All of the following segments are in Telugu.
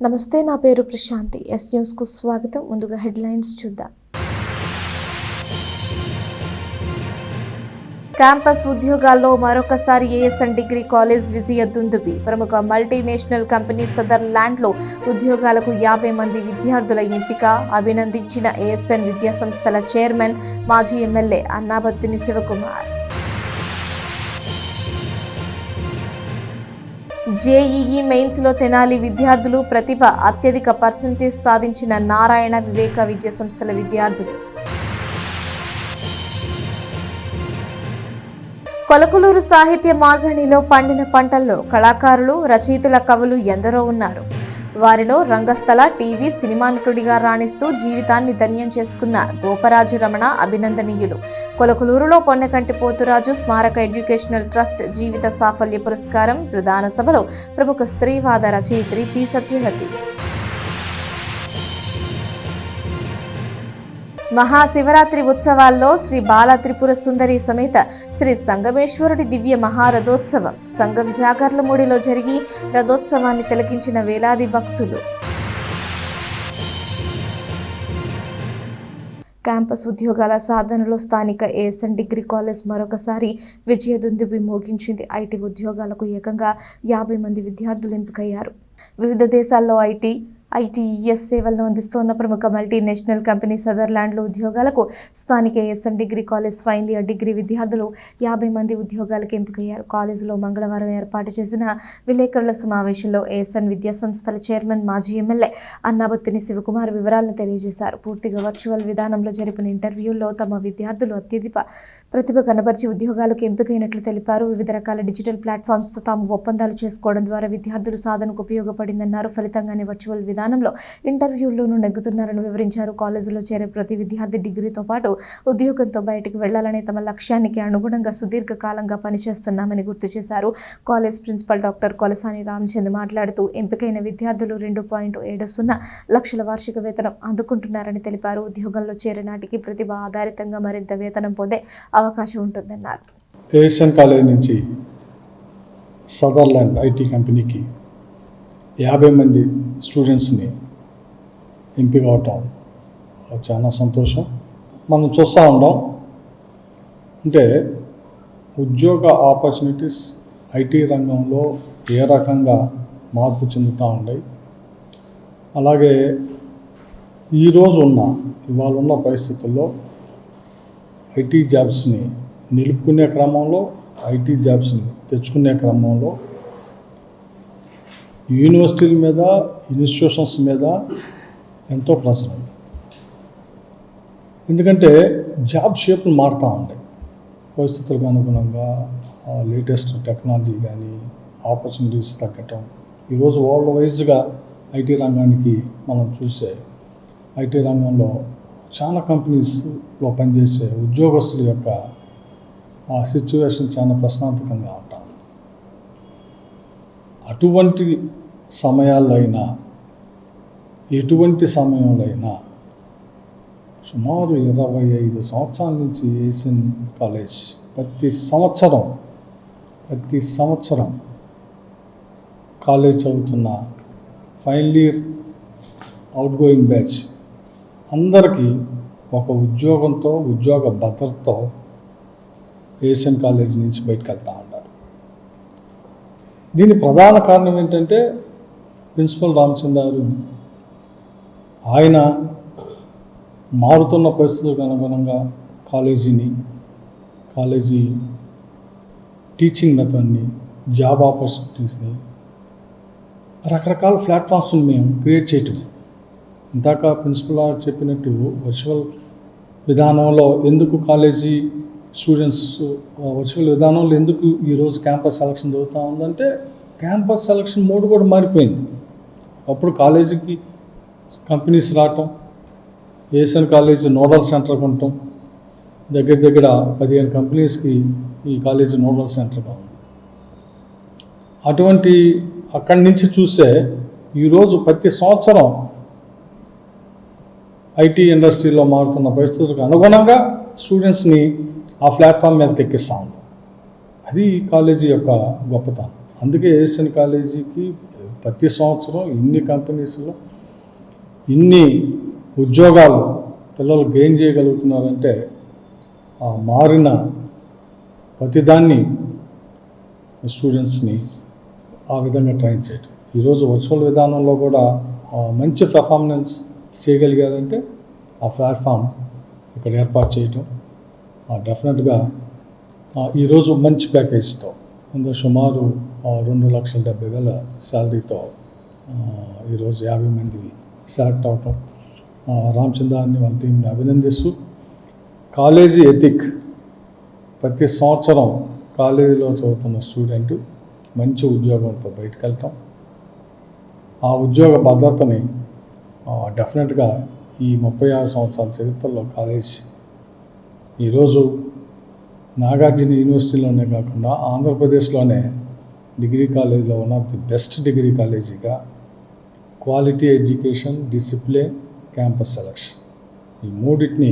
నమస్తే, నా పేరు ప్రశాంతి. ఎస్ న్యూస్ కు స్వాగతం. ముందుగా హెడ్లైన్స్ చూద్దాం. క్యాంపస్ ఉద్యోగాల్లో మరొకసారి ఏఎస్ఎన్ డిగ్రీ కాలేజ్ విజయ దుందుబి. ప్రముఖ మల్టీనేషనల్ కంపెనీ సదర్లాండ్లో ఉద్యోగాలకు 50 మంది విద్యార్థుల ఎంపిక. అభినందించిన ఏఎస్ఎన్ విద్యాసంస్థల చైర్మన్, మాజీ ఎమ్మెల్యే అన్నాబత్తుని శివకుమార్. జేఈఈ మెయిన్స్లో తెనాలి విద్యార్థులు ప్రతిభ. అత్యధిక పర్సెంటేజ్ సాధించిన నారాయణ వివేక విద్యాసంస్థల విద్యార్థులు. కొలకులూరు సాహిత్య మాగణిలో పండిన పంటల్లో కళాకారులు, రచయితల, కవులు ఎందరో ఉన్నారు. వారిలో రంగస్థల, టీవీ, సినిమా నటుడిగా రాణిస్తూ జీవితాన్ని ధన్యం చేసుకున్న గోపరాజు రమణ అభినందనీయులు. కొలకులూరులో పొన్నకంటి పోతురాజు స్మారక ఎడ్యుకేషనల్ ట్రస్ట్ జీవిత సాఫల్య పురస్కారం. ప్రధాన సభలో ప్రముఖ స్త్రీవాద రచయిత్రి పి. సత్యవతి. మహాశివరాత్రి ఉత్సవాల్లో శ్రీ బాల త్రిపుర సుందరి సమేత శ్రీ సంగమేశ్వరుడి దివ్య మహారథోత్సవం. సంగం జాగర్లమూడిలో జరిగి రథోత్సవాన్ని తిలకించిన వేలాది భక్తులు. క్యాంపస్ ఉద్యోగాల సాధనలో స్థానిక ఏఎస్ఎన్ డిగ్రీ కాలేజ్ మరొకసారి విజయదుందుబి మోగించింది. ఐటీ ఉద్యోగాలకు ఏకంగా 50 మంది విద్యార్థులు ఎంపికయ్యారు. వివిధ దేశాల్లో ఐటీఈఎస్ సేవలను అందిస్తున్న ప్రముఖ మల్టీనేషనల్ కంపెనీ సదర్లాండ్లో ఉద్యోగాలకు స్థానిక ASN degree college final year degree విద్యార్థులు 50 మంది ఉద్యోగాలకు ఎంపికయ్యారు. కాలేజీలో మంగళవారం ఏర్పాటు చేసిన విలేకరుల సమావేశంలో ఏఎస్ఎన్ విద్యాసంస్థల చైర్మన్, మాజీ ఎమ్మెల్యే అన్నాబత్తుని శివకుమార్ వివరాలను తెలియజేశారు. పూర్తిగా వర్చువల్ విధానంలో జరిపిన ఇంటర్వ్యూల్లో తమ విద్యార్థులు అత్యధిక ప్రతిభ కనబర్చి ఉద్యోగాలకు ఎంపికైనట్లు తెలిపారు. వివిధ రకాల డిజిటల్ ప్లాట్ఫామ్స్తో తాము ఒప్పందాలు చేసుకోవడం ద్వారా విద్యార్థులు సాధనకు ఉపయోగపడిందన్నారు. ఫలితంగానే వర్చువల్ విధానంలో ఇంటర్వ్యూల్లోనూ నెగ్గుతున్నారని వివరించారు. కాలేజీలో చేరే ప్రతి విద్యార్థి డిగ్రీతో పాటు ఉద్యోగంతో బయటకు వెళ్లాలనే తమ లక్ష్యానికి అనుగుణంగా సుదీర్ఘకాలంగా పనిచేస్తున్నామని గుర్తు చేశారు. College principal doctor Kolasani Ramchand మాట్లాడుతూ ఎంపికైన విద్యార్థులు 2.70 లక్షల వార్షిక వేతనం అందుకుంటున్నారని తెలిపారు. ఉద్యోగంలో చేరే నాటికి ప్రతిభ ఆధారితంగా మరింత వేతనం పొందే అవకాశం ఉంటుందన్నారు. ఏఎస్ఎన్ కాలేజ్ నుంచి సదర్లాండ్ ఐటీ కంపెనీకి 50 మంది స్టూడెంట్స్ని ఎంపిక అవటం చాలా సంతోషం. మనం చూస్తూ ఉన్నాం, అంటే ఉద్యోగ ఆపర్చునిటీస్ ఐటీ రంగంలో ఏ రకంగా మార్పు చెందుతూ ఉన్నాయి. అలాగే ఇవాళ ఉన్న పరిస్థితుల్లో ఐటీ జాబ్స్ని నిలుపుకునే క్రమంలో, ఐటీ జాబ్స్ని తెచ్చుకునే క్రమంలో యూనివర్సిటీల మీద, ఇన్స్టిట్యూషన్స్ మీద ఎంతో ప్రెషర్ ఉంది. ఎందుకంటే జాబ్ షేప్లు మారుతూ ఉన్నాయి పరిస్థితులకు అనుగుణంగా. లేటెస్ట్ టెక్నాలజీ కానీ, ఆపర్చునిటీస్ తగ్గటం. ఈరోజు వరల్డ్ వైజ్గా ఐటీ రంగానికి మనం చూసే ఐటీ రంగంలో చాలా కంపెనీస్లో పనిచేసే ఉద్యోగస్తుల యొక్క సిచ్యువేషన్ చాలా ప్రశ్నార్థకంగా ఉంటాం. అటువంటి సమయాల్లో అయినా, ఎటువంటి సమయంలో అయినా సుమారు 25 సంవత్సరాల నుంచి ఏఎస్ఎన్ కాలేజ్ ప్రతి సంవత్సరం కాలేజ్ చదువుతున్న ఫైనల్ ఇయర్ అవుట్గోయింగ్ బ్యాచ్ అందరికీ ఒక ఉద్యోగంతో, ఉద్యోగ భద్రతతో ఏఎస్ఎన్ కాలేజ్ నుంచి బయటకు వెళ్తూ ఉంటారు. దీని ప్రధాన కారణం ఏంటంటే ప్రిన్సిపల్ రామచంద్ర గారు, ఆయన మారుతున్న పరిస్థితులకు అనుగుణంగా కాలేజీ టీచింగ్ మెథడ్ని, జాబ్ ఆపర్చునిటీస్ని, రకరకాల ప్లాట్ఫామ్స్ని మేము క్రియేట్ చేయటం. ఇందాక ప్రిన్సిపల్ గారు చెప్పినట్టు వర్చువల్ విధానంలో ఎందుకు కాలేజీ స్టూడెంట్స్ వర్చువల్ విధానంలో ఎందుకు ఈరోజు క్యాంపస్ సెలక్షన్ జరుగుతూ ఉందంటే, క్యాంపస్ సెలక్షన్ మోడ్ కూడా మారిపోయింది. అప్పుడు కాలేజీకి కంపెనీస్ రావటం, ఏఎస్ఎన్ కాలేజీ నోడల్ సెంటర్గా ఉండటం, దగ్గర 15 కంపెనీస్కి ఈ కాలేజీ నోడల్ సెంటర్గా ఉంది. అక్కడి నుంచి చూస్తే ఈరోజు ప్రతి సంవత్సరం ఐటీ ఇండస్ట్రీలో మారుతున్న పరిస్థితులకు అనుగుణంగా స్టూడెంట్స్ని ఆ ప్లాట్ఫామ్ మీదకి ఎక్కిస్తూ ఉంది. అది కాలేజీ యొక్క గొప్పతనం. అందుకే ఏఎస్ఎన్ కాలేజీకి ప్రతి సంవత్సరం ఇన్ని కంపెనీస్లో ఇన్ని ఉద్యోగాలు పిల్లలు గెయిన్ చేయగలుగుతున్నారంటే ఆ మారిన ప్రతిదాన్ని స్టూడెంట్స్ని ఆ విధంగా ట్రైన్ చేయటం. ఈరోజు వర్చువల్ విధానంలో కూడా మంచి పర్ఫార్మెన్స్ చేయగలిగారంటే ఆ ప్లాట్ఫామ్ ఇక్కడ ఏర్పాటు చేయటం డెఫినెట్గా ఈరోజు మంచి ప్యాకేజ్తో అందులో సుమారు 2,70,000 శాలరీతో ఈరోజు 50 మంది సెలెక్ట్ అవటం రామచంద్రాన్ని వాళ్ళ టీంని అభినందిస్తూ కాలేజీ ఎథిక్ ప్రతి సంవత్సరం కాలేజీలో చదువుతున్న స్టూడెంట్ మంచి ఉద్యోగంతో బయటకు వెళ్తాం. ఆ ఉద్యోగ భద్రతని డెఫినెట్గా ఈ 36 సంవత్సరాల చరిత్రలో కాలేజ్ ఈరోజు నాగార్జున యూనివర్సిటీలోనే కాకుండా ఆంధ్రప్రదేశ్లోనే డిగ్రీ కాలేజీలో one of the best degree కాలేజీగా quality education, discipline, campus selection ఈ మూడింటిని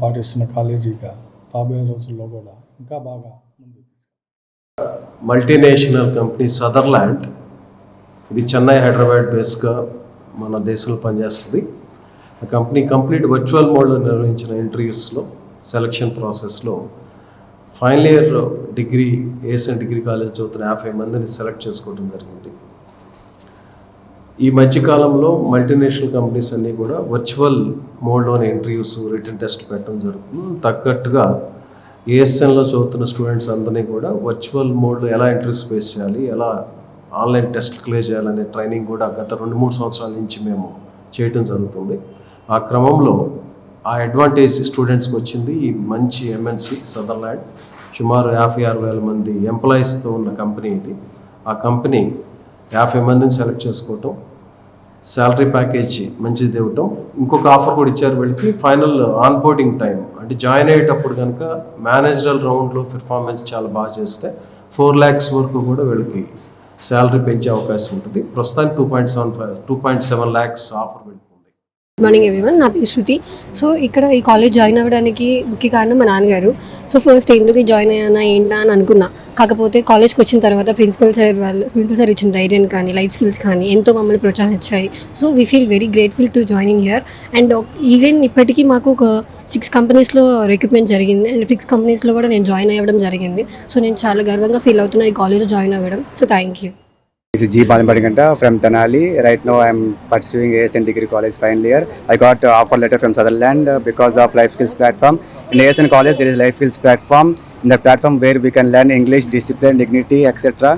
పాటిస్తున్న కాలేజీగా రాబోయే రోజుల్లో కూడా ఇంకా బాగా ముందుకు తీసుకెళ్తాం. మల్టీనేషనల్ కంపెనీ సదర్లాండ్, ఇది చెన్నై, హైదరాబాద్ బేస్గా మన దేశంలో పనిచేస్తుంది. ఆ కంపెనీ కంప్లీట్ వర్చువల్ మోడ్లో నిర్వహించిన ఇంటర్వ్యూస్లో సెలక్షన్ ప్రాసెస్లో final year degree ASN degree college చదువుతున్న 50 మందిని సెలెక్ట్ చేసుకోవడం జరిగింది. ఈ మధ్యకాలంలో మల్టీనేషనల్ కంపెనీస్ అన్నీ కూడా వర్చువల్ మోడ్లోని ఇంటర్వ్యూస్, రిటన్ టెస్ట్ పెట్టడం జరుగుతుంది. తగ్గట్టుగా ఏఎస్ఎన్లో చదువుతున్న స్టూడెంట్స్ అందరినీ కూడా వర్చువల్ మోడ్లో ఎలా ఇంటర్వ్యూస్ ఫేస్ చేయాలి, ఎలా ఆన్లైన్ టెస్ట్ క్లియర్ చేయాలనే ట్రైనింగ్ కూడా గత 2-3 సంవత్సరాల నుంచి మేము చేయడం జరుగుతుంది. ఆ క్రమంలో ఆ అడ్వాంటేజ్ స్టూడెంట్స్కి వచ్చింది. ఈ మంచి ఎంఎన్సి సదర్లాండ్ సుమారు 56,000 మంది ఎంప్లాయీస్తో ఉన్న కంపెనీ ఇది. ఆ కంపెనీ 50 మందిని సెలెక్ట్ చేసుకోవటం, శాలరీ ప్యాకేజ్ మంచిది ఇవ్వటం, ఇంకొక ఆఫర్ కూడా ఇచ్చారు వీళ్ళకి. ఫైనల్ ఆన్బోర్డింగ్ టైం అంటే జాయిన్ అయ్యేటప్పుడు కనుక మేనేజరల్ రౌండ్లో పెర్ఫార్మెన్స్ చాలా బాగా చేస్తే 4 lakhs వరకు కూడా వీళ్ళకి శాలరీ పెంచే అవకాశం ఉంటుంది. ప్రస్తుతానికి 2.7 lakhs ఆఫర్ వెళ్ళిపోతుంది. గుడ్ మార్నింగ్ ఎవ్రీవన్, నా పేరు శృతి. సో ఇక్కడ ఈ కాలేజ్ జాయిన్ అవ్వడానికి ముఖ్య కారణం మా నాన్నగారు. సో ఫస్ట్ ఎందుకు జాయిన్ అయ్యానా ఏంటా అని అనుకున్నా. కాకపోతే కాలేజ్కి వచ్చిన తర్వాత ప్రిన్సిపల్ సార్ ఇచ్చిన ధైర్యం కానీ, లైఫ్ స్కిల్స్ కానీ ఎంతో మమ్మల్ని ప్రోత్సహించాయి. So we feel very grateful to join in here. And even ఇప్పటికీ మాకు ఒక 6 కంపెనీస్లో రిక్రూట్మెంట్ జరిగింది. అండ్ 6 కంపెనీస్లో కూడా నేను జాయిన్ అవ్వడం జరిగింది. సో నేను చాలా గర్వంగా ఫీల్ అవుతున్నా ఈ కాలేజ్లో జాయిన్ అవ్వడం. So thank you. This is G. Balambadiganta from Tenali. Right now I am pursuing ASN Degree College final year. I got offer letter from Sutherland because of Life Skills platform. In ASN College there is Life Skills platform. In the platform where we can learn English, discipline, dignity, etc.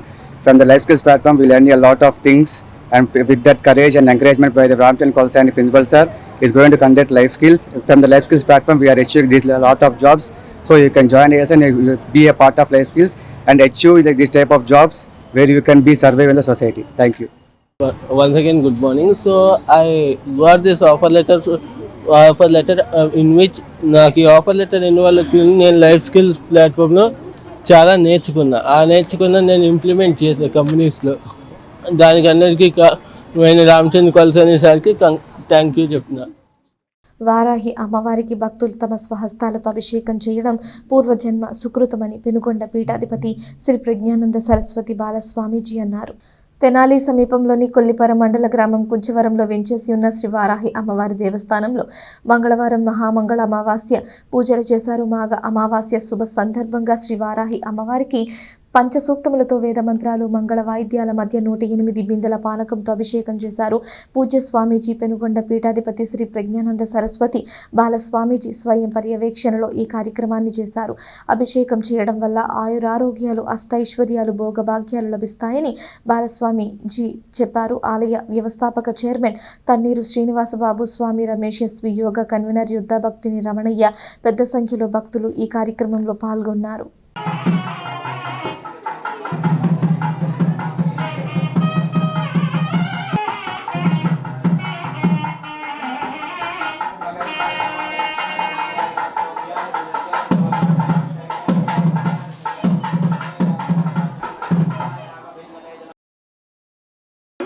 From the Life Skills platform we learn a lot of things, and with that courage and encouragement by the Ramchandra Kolsani principal sir is going to conduct life skills. From the Life Skills platform we are achieving this a lot of jobs. So you can join ASN, you be a part of Life Skills and achieve like this type of jobs where you can be survive in the society. Thank you. Once again, good morning. So I got this offer letter in which నాకు ఈ ఆఫర్ లెటర్ ఇన్వాల్వ్ నేను లైఫ్ స్కిల్స్ ప్లాట్ఫామ్లో చాలా నేర్చుకున్నా నేను ఇంప్లిమెంట్ చేసాను కంపెనీస్లో. దానికి అందరికీ నేను రామచంద్ర కొలసాని సార్కి థ్యాంక్ యూ చెప్తున్నా. వారాహి అమ్మవారికి భక్తులు తమ స్వహస్తాలతో అభిషేకం చేయడం పూర్వజన్మ సుకృతమని పెనుకొండ పీఠాధిపతి శ్రీ ప్రజ్ఞానంద సరస్వతి బాలస్వామీజీ అన్నారు. తెనాలి సమీపంలోని కొల్లిపర మండల గ్రామం కుంచవరంలో వెంచేసి ఉన్న శ్రీ వారాహి అమ్మవారి దేవస్థానంలో మంగళవారం మహామంగళ అమావాస్య పూజలు చేశారు. మాఘ అమావాస్య శుభ సందర్భంగా శ్రీ వారాహి అమ్మవారికి పంచసూక్తములతో వేద మంత్రాలు, మంగళ వాయిద్యాల మధ్య 108 బిందెల పానకంతో అభిషేకం చేశారు. పూజ్య స్వామీజీ పెనుగొండ పీఠాధిపతి శ్రీ ప్రజ్ఞానంద సరస్వతి బాలస్వామీజీ స్వయం పర్యవేక్షణలో ఈ కార్యక్రమాన్ని చేశారు. అభిషేకం చేయడం వల్ల ఆయురారోగ్యాలు, అష్టైశ్వర్యాలు, భోగభాగ్యాలు లభిస్తాయని బాలస్వామీజీ చెప్పారు. ఆలయ వ్యవస్థాపక చైర్మన్ తన్నీరు శ్రీనివాసబాబు, స్వామి రమేష్, ఎస్వి యోగ కన్వీనర్ యుద్ధ భక్తిని రమణయ్య పెద్ద సంఖ్యలో భక్తులు ఈ కార్యక్రమంలో పాల్గొన్నారు.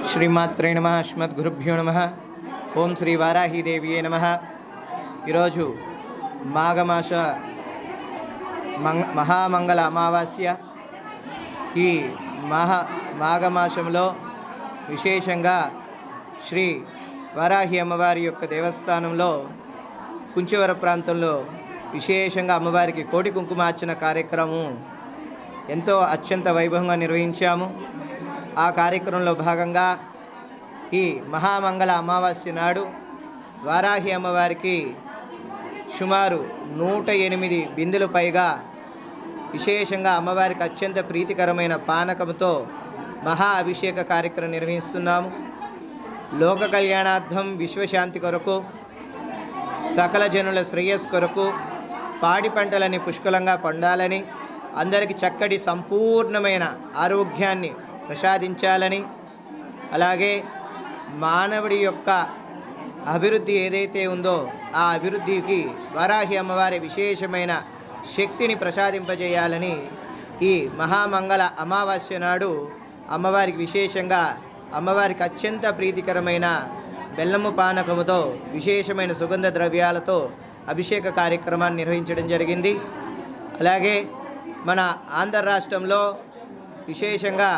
శ్రీమాత్రే నమః. అస్మద్గురుభ్యో నమః. ఓం శ్రీ వారాహీదేవియే నమః. ఈరోజు మాఘమాస మహామంగళ అమావాస్య. ఈ మాఘమాసంలో విశేషంగా శ్రీ వారాహి అమ్మవారి యొక్క దేవస్థానంలో కుంచివర ప్రాంతంలో విశేషంగా అమ్మవారికి కోటి కుంకుమార్చన కార్యక్రమం ఎంతో అత్యంత వైభవంగా నిర్వహించాము. ఆ కార్యక్రమంలో భాగంగా ఈ మహామంగళ అమావాస్య నాడు వారాహి అమ్మవారికి సుమారు 108 బిందెలు పైగా విశేషంగా అమ్మవారికి అత్యంత ప్రీతికరమైన పానకంతో మహా అభిషేక కార్యక్రమం నిర్వహిస్తున్నాము. లోక కళ్యాణార్థం, విశ్వశాంతి కొరకు, సకల జనుల శ్రేయస్సు కొరకు, పాడి పంటలని పుష్కలంగా పండాలని, అందరికీ చక్కటి సంపూర్ణమైన ఆరోగ్యాన్ని ప్రసాదించాలని, అలాగే మానవుడి యొక్క అభివృద్ధి ఏదైతే ఉందో ఆ అభివృద్ధికి వారాహి అమ్మవారి విశేషమైన శక్తిని ప్రసాదింపజేయాలని ఈ మహామంగళ అమావాస్య నాడు అమ్మవారికి విశేషంగా అమ్మవారికి అత్యంత ప్రీతికరమైన బెల్లము పానకముతో విశేషమైన సుగంధ ద్రవ్యాలతో అభిషేక కార్యక్రమాన్ని నిర్వహించడం జరిగింది. అలాగే మన ఆంధ్ర రాష్ట్రంలో విశేషంగా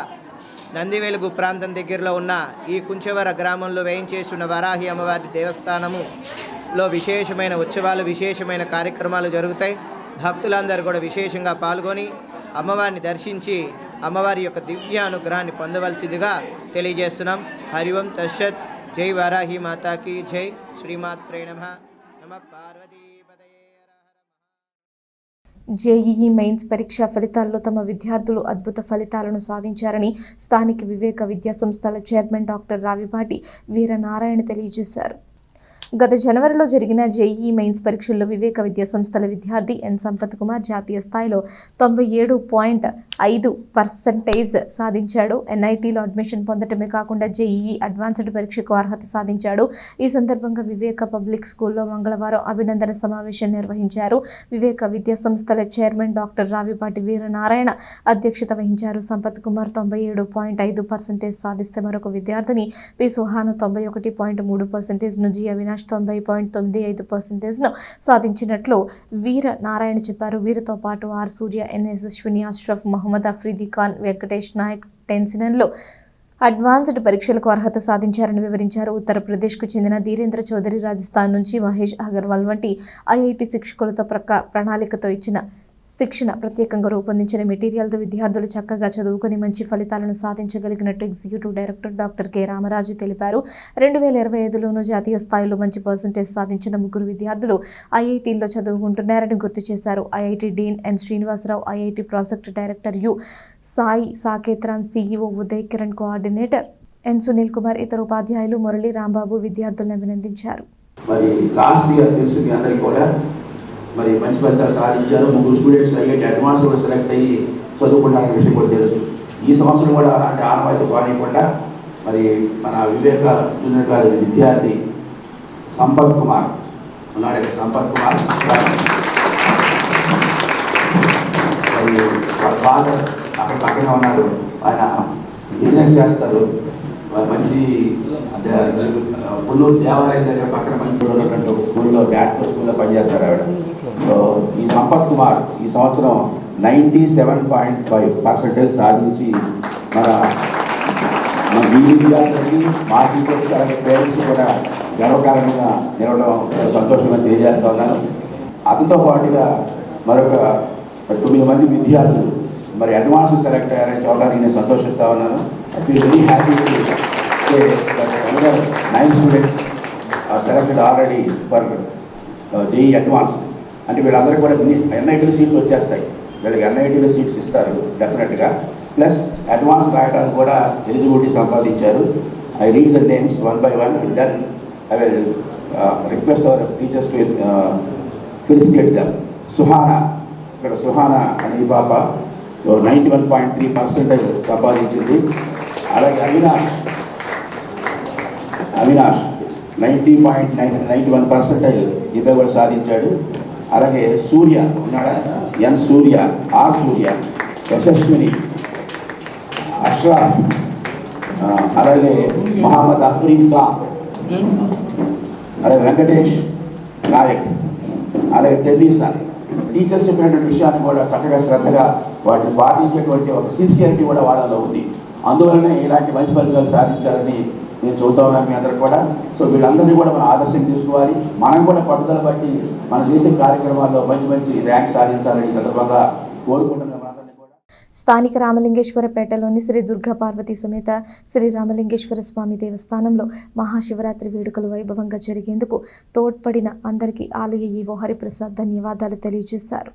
నందివెలుగు ప్రాంతం దగ్గరలో ఉన్న ఈ కుంచవర గ్రామంలో వేయించేస్తున్న వారాహి అమ్మవారి దేవస్థానములో విశేషమైన ఉత్సవాలు, విశేషమైన కార్యక్రమాలు జరుగుతాయి. భక్తులందరూ కూడా విశేషంగా పాల్గొని అమ్మవారిని దర్శించి అమ్మవారి యొక్క దివ్య అనుగ్రహాన్ని పొందవలసిందిగా తెలియజేస్తున్నాం. హరి ఓం తస్సత్. జై వారాహి మాతాకి జై. శ్రీమాత్రే నమః. నమః పార్వతీపతయే. జేఈఈ మెయిన్స్ పరీక్ష ఫలితాల్లో తమ విద్యార్థులు అద్భుత ఫలితాలను సాధించారని స్థానిక వివేక విద్యా సంస్థల చైర్మన్ డాక్టర్ రావిపాటి వీరనారాయణ తెలియజేశారు. గత జనవరిలో జరిగిన జేఈఈ మెయిన్స్ పరీక్షల్లో వివేక విద్యా సంస్థల విద్యార్థి ఎన్ సంపత్ కుమార్ జాతీయ స్థాయిలో 97.5% సాధించాడు. ఎన్ఐటీలో అడ్మిషన్ పొందటమే కాకుండా జేఈఈ అడ్వాన్స్డ్ పరీక్షకు అర్హత సాధించాడు. ఈ సందర్భంగా వివేక పబ్లిక్ స్కూల్లో మంగళవారం అభినందన సమావేశం నిర్వహించారు. వివేక విద్యా సంస్థల చైర్మన్ డాక్టర్ రావిపాటి వీరనారాయణ అధ్యక్షత వహించారు. సంపత్ కుమార్ 97.5% సాధిస్తే మరొక విద్యార్థిని పి సుహాను 91.3%, జి అవినాష్ 90.95% సాధించినట్లు వీర నారాయణ చెప్పారు. వీరితో పాటు ఆర్ సూర్య, ఎన్ యశస్విని, అష్రఫ్, మహమ్మద్ అఫ్రీది ఖాన్, వెంకటేష్ నాయక్ టెన్సినన్లో అడ్వాన్స్డ్ పరీక్షలకు అర్హత సాధించారని వివరించారు. ఉత్తరప్రదేశ్కు చెందిన ధీరేంద్ర చౌదరి, రాజస్థాన్ నుంచి మహేష్ అగర్వాల్ వంటి ఐఐటి శిక్షకులతో ప్రణాళికతో ఇచ్చిన శిక్షణ, ప్రత్యేకంగా రూపొందించిన మెటీరియల్తో విద్యార్థులు చక్కగా చదువుకొని మంచి ఫలితాలను సాధించగలిగినట్టు executive director doctor K Ramaraju తెలిపారు. 2025లోనూ జాతీయ స్థాయిలో మంచి పర్సంటేజ్ సాధించిన 3 విద్యార్థులు ఐఐటీల్లో చదువుకుంటున్నారని గుర్తు చేశారు. IIT dean N Srinivasarao, IIT project director U Sai Saketram, CEO Uday Kiran, coordinator N Sunil Kumar, ఇతర ఉపాధ్యాయులు మురళి, రాంబాబు విద్యార్థులను అభినందించారు. మరి లాస్ట్ ఇయర్ తెలుసు మీ అందరికీ కూడా మరి మంచి ఫలితాలు సాధించారు. 3 స్టూడెంట్స్ ఐఐటి అడ్వాన్స్ కూడా సెలెక్ట్ అయ్యి చదువుకుంటారనే విషయం కూడా తెలుసు. ఈ సంవత్సరం కూడా అలాంటి ఆనవాయితీ కానివ్వకుండా మరి మన వివేక జూనియర్ కాలేజ్ విద్యార్థి సంపత్ కుమార్ ఉన్నాడు. సంపత్ కుమార్ మరి వాళ్ళ ఫాదర్ అక్కడ పక్కనే ఉన్నాడు. ఆయన బిజినెస్ చేస్తారు. మంచి పుల్లూరు దేవాలయం దగ్గర పక్కన మంచి ఉన్నటువంటి ఒక స్కూల్లో స్కూల్లో పనిచేస్తారు ఆవిడ. సో ఈ సంపత్ కుమార్ ఈ సంవత్సరం 97.5% సాధించి మన విద్యార్థులకి, మా టీచర్స్, అలాగే పేరెంట్స్ కూడా గర్వకారణంగా నిలవడం సంతోషంగా తెలియజేస్తా ఉన్నాను. అతనితో పాటుగా మరొక 9 మంది విద్యార్థులు మరి అడ్వాన్స్ సెలెక్ట్ అయ్యారని చూడడానికి నేను సంతోషిస్తా ఉన్నాను. I feel very happy to say that another 9 students are selected already for JEE advance. అంటే వీళ్ళందరికీ కూడా ఎన్ఐటీలో సీట్స్ వచ్చేస్తాయి. వీళ్ళకి ఎన్ఐటీలో సీట్స్ ఇస్తారు డెఫినెట్గా. ప్లస్ అడ్వాన్స్ రాయడానికి కూడా ఎలిజిబిలిటీ సంపాదించారు. I read the names one by one and then I will request our teachers to felicitate them. Suhana, ఇక్కడ సుహానా అనే పాప 91.3% సంపాదించింది. అలాగే అవినాష్ 90.91% ఇవే కూడా సాధించాడు. అలాగే సూర్య ఉన్నాడా, ఎన్ సూర్య, ఆర్ సూర్య, యశస్విని, అష్రఫ్, అలాగే మహమ్మద్ అఫ్రీద్ ఖాన్, అలాగే వెంకటేష్ నాయక్, అలాగే టెన్నిసన్. టీచర్స్ చెప్పినటువంటి విషయాన్ని కూడా చక్కగా శ్రద్ధగా వాటిని పాటించేటువంటి ఒక సిన్సియరిటీ కూడా వాళ్ళలో ఉంది. అందువలనే ఇలాంటి మంచి ఫలితాలు సాధించాలని నేను చూద్దాం ఉన్నాను మీ అందరికి కూడా. సో వీళ్ళందరినీ కూడా మనం ఆదర్శం తీసుకోవాలి. మనం కూడా పట్టుదల బట్టి మనం చేసే కార్యక్రమాల్లో మంచి మంచి ర్యాంక్ సాధించాలని సందర్భంగా కోరుకుంటున్నాం. స్థానిక రామలింగేశ్వరపేటలోని శ్రీ దుర్గా పార్వతీ సమేత శ్రీ రామలింగేశ్వర స్వామి దేవస్థానంలో మహాశివరాత్రి వేడుకలు వైభవంగా జరిగేందుకు తోడ్పడిన అందరికీ ఆలయ ఈవో హరిప్రసాద్ ధన్యవాదాలు తెలియజేశారు.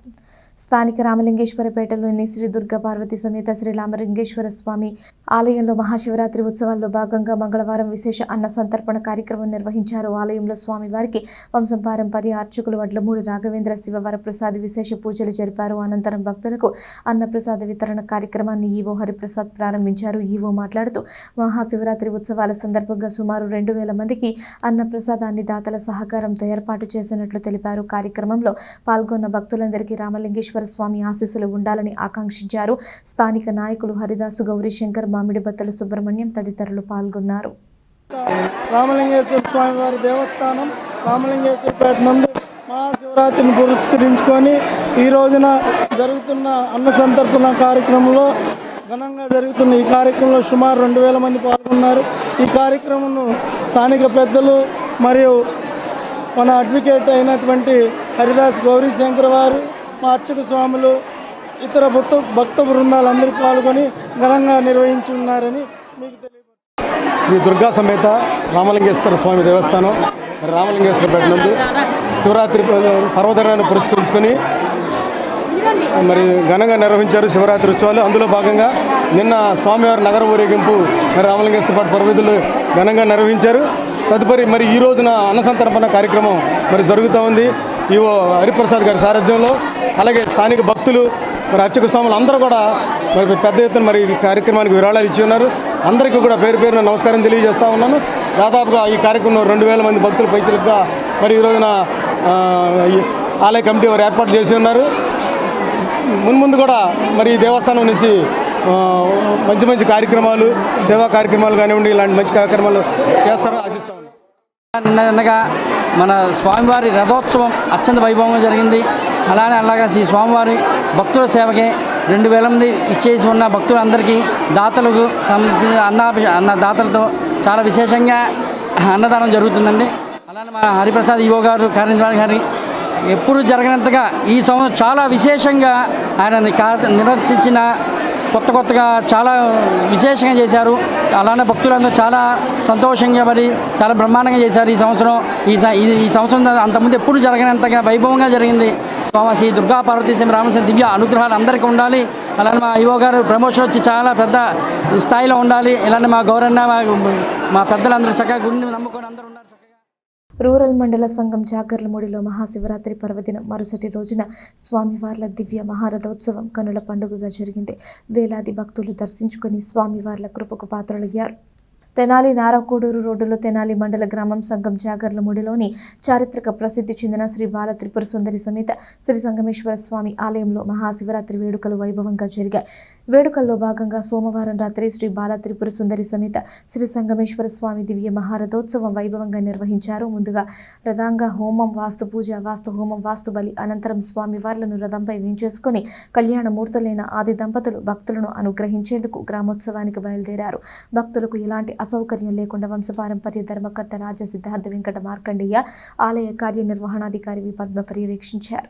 స్థానిక రామలింగేశ్వరపేటలోని శ్రీ దుర్గా పార్వతీ సమేత శ్రీ రామలింగేశ్వర స్వామి ఆలయంలో మహాశివరాత్రి ఉత్సవాల్లో భాగంగా మంగళవారం విశేష అన్న సంతర్పణ కార్యక్రమం నిర్వహించారు. ఆలయంలో స్వామివారికి వంశం పారంపర్య అర్చకులు వడ్లమూడి రాఘవేంద్ర శివవరప్రసాద్ విశేష పూజలు జరిపారు. అనంతరం భక్తులకు అన్నప్రసాద వితరణ కార్యక్రమాన్ని ఈవో హరిప్రసాద్ ప్రారంభించారు. ఈవో మాట్లాడుతూ మహాశివరాత్రి ఉత్సవాల సందర్భంగా సుమారు 2000 మందికి అన్నప్రసాదాన్ని దాతల సహకారంతో ఏర్పాటు చేసినట్లు తెలిపారు. కార్యక్రమంలో పాల్గొన్న భక్తులందరికీ రామలింగేశ్వర స్వామి ఆశీస్సులు ఉండాలని ఆకాంక్షించారు. స్థానిక నాయకులు హరిదాసు, గౌరీశంకర్, మామిడిబత్తల సుబ్రహ్మణ్యం తదితరులు పాల్గొన్నారు. రామలింగేశ్వర స్వామి వారి దేవస్థానం రామలింగేశ్వరపేట నందు మహాశివరాత్రిని పురస్కరించుకొని ఈ రోజున జరుగుతున్న అన్న సంతర్పణ కార్యక్రమంలో ఘనంగా జరుగుతున్న ఈ కార్యక్రమంలో సుమారు 2000 మంది పాల్గొన్నారు. ఈ కార్యక్రమంను స్థానిక పెద్దలు మరియు మన అడ్వకేట్ అయినటువంటి హరిదాస్ గౌరీశంకర్ వారు, మా అర్చక స్వాములు, ఇతర భక్త బృందాలందరూ పాల్గొని ఘనంగా నిర్వహించి ఉన్నారని మీకు తెలియదు. శ్రీ దుర్గా సమేత రామలింగేశ్వర స్వామి దేవస్థానం రామలింగేశ్వరపేట నందు శివరాత్రి పర్వదినాన్ని పురస్కరించుకొని మరి ఘనంగా నిర్వహించారు శివరాత్రి ఉత్సవాలు. అందులో భాగంగా నిన్న స్వామివారి నగర ఊరేగింపు మరి రామలింగేశ్వరపేట పర్వదినాలు ఘనంగా నిర్వహించారు. తదుపరి మరి ఈ రోజున అన్నసంతర్పణ కార్యక్రమం మరి జరుగుతూ ఉంది. ఈవో హరిప్రసాద్ గారి సారథ్యంలో, అలాగే స్థానిక భక్తులు మరి అర్చక స్వాములు అందరూ కూడా మరి పెద్ద ఎత్తున మరి ఈ కార్యక్రమానికి విరాళాలు ఇచ్చి ఉన్నారు. అందరికీ కూడా పేరు పేరున నమస్కారం తెలియజేస్తూ ఉన్నాను. దాదాపుగా ఈ కార్యక్రమంలో 2000 మంది భక్తులు పైచిలుగా మరి ఈ రోజున ఆలయ కమిటీ వారు ఏర్పాటు చేసి ఉన్నారు. మున్ముందు కూడా మరి ఈ దేవస్థానం నుంచి మంచి మంచి కార్యక్రమాలు, సేవా కార్యక్రమాలు కానివ్వండి, ఇలాంటి మంచి కార్యక్రమాలు చేస్తారని ఆశిస్తా ఉన్నాను. నిన్నగా మన స్వామివారి రథోత్సవం అత్యంత వైభవంగా జరిగింది. అలాగా ఈ స్వామివారి భక్తుల సేవకే 2000 మంది ఇచ్చేసి ఉన్న భక్తులందరికీ దాతలకు సంబంధించిన దాతలతో చాలా విశేషంగా అన్నదానం జరుగుతుందండి. అలానే మన హరిప్రసాద్ ఈవో గారు, కార్యనిర్వాహక గారి ఎప్పుడు జరగనంతగా ఈ సంవత్సరం చాలా విశేషంగా ఆయన నిర్వర్తించిన కొత్తగా చాలా విశేషంగా చేశారు. అలానే భక్తులందరూ చాలా సంతోషంగా మరి చాలా బ్రహ్మాండంగా చేశారు ఈ సంవత్సరం. ఈ సంవత్సరం అంతకుముందు ఎప్పుడు జరగనంతగా వైభవంగా జరిగింది. శ్రీ దుర్గా పార్వతీ రామచంద్ర దివ్య అనుగ్రహాలు అందరికీ ఉండాలి. అలానే మా ఈవో గారు ప్రమోషన్ వచ్చి చాలా పెద్ద స్థాయిలో ఉండాలి. ఇలానే మా గౌరన్న మా పెద్దలందరూ చక్కగా గుడిని నమ్ముకొని అందరూ ఉన్నారు. రూరల్ మండల సంఘం జాగర్లమూడిలో మహాశివరాత్రి పర్వదినం మరుసటి రోజున స్వామివార్ల దివ్య మహారథోత్సవం కనుల పండుగగా జరిగింది. వేలాది భక్తులు దర్శించుకుని స్వామివార్ల కృపకు పాత్రలయ్యారు. తెనాలి నారాకోడూరు రోడ్డులో తెనాలి మండల గ్రామం సంఘం జాగర్లమూడిలోని చారిత్రక ప్రసిద్ధి చెందిన శ్రీ బాల త్రిపుర సుందరి సమేత శ్రీ సంగమేశ్వర స్వామి ఆలయంలో మహాశివరాత్రి వేడుకలు వైభవంగా జరిగాయి. వేడుకల్లో భాగంగా సోమవారం రాత్రి శ్రీ బాల త్రిపుర సుందరి సమేత శ్రీ సంగమేశ్వర స్వామి దివ్య మహారథోత్సవం వైభవంగా నిర్వహించారు. ముందుగా రథాంగ హోమం, వాస్తు పూజ, వాస్తు హోమం, వాస్తు బలి అనంతరం స్వామివార్లను రథంపై వేంచేసుకుని కళ్యాణమూర్తులైన ఆది దంపతులు భక్తులను అనుగ్రహించేందుకు గ్రామోత్సవానికి బయలుదేరారు. భక్తులకు ఎలాంటి అసౌకర్యం లేకుండా వంశపారంపర్య ధర్మకర్త రాజ సిద్ధార్థ వెంకట మార్కండేయ ఆలయ కార్యనిర్వహణాధికారి వి పద్మ పర్యవేక్షించారు.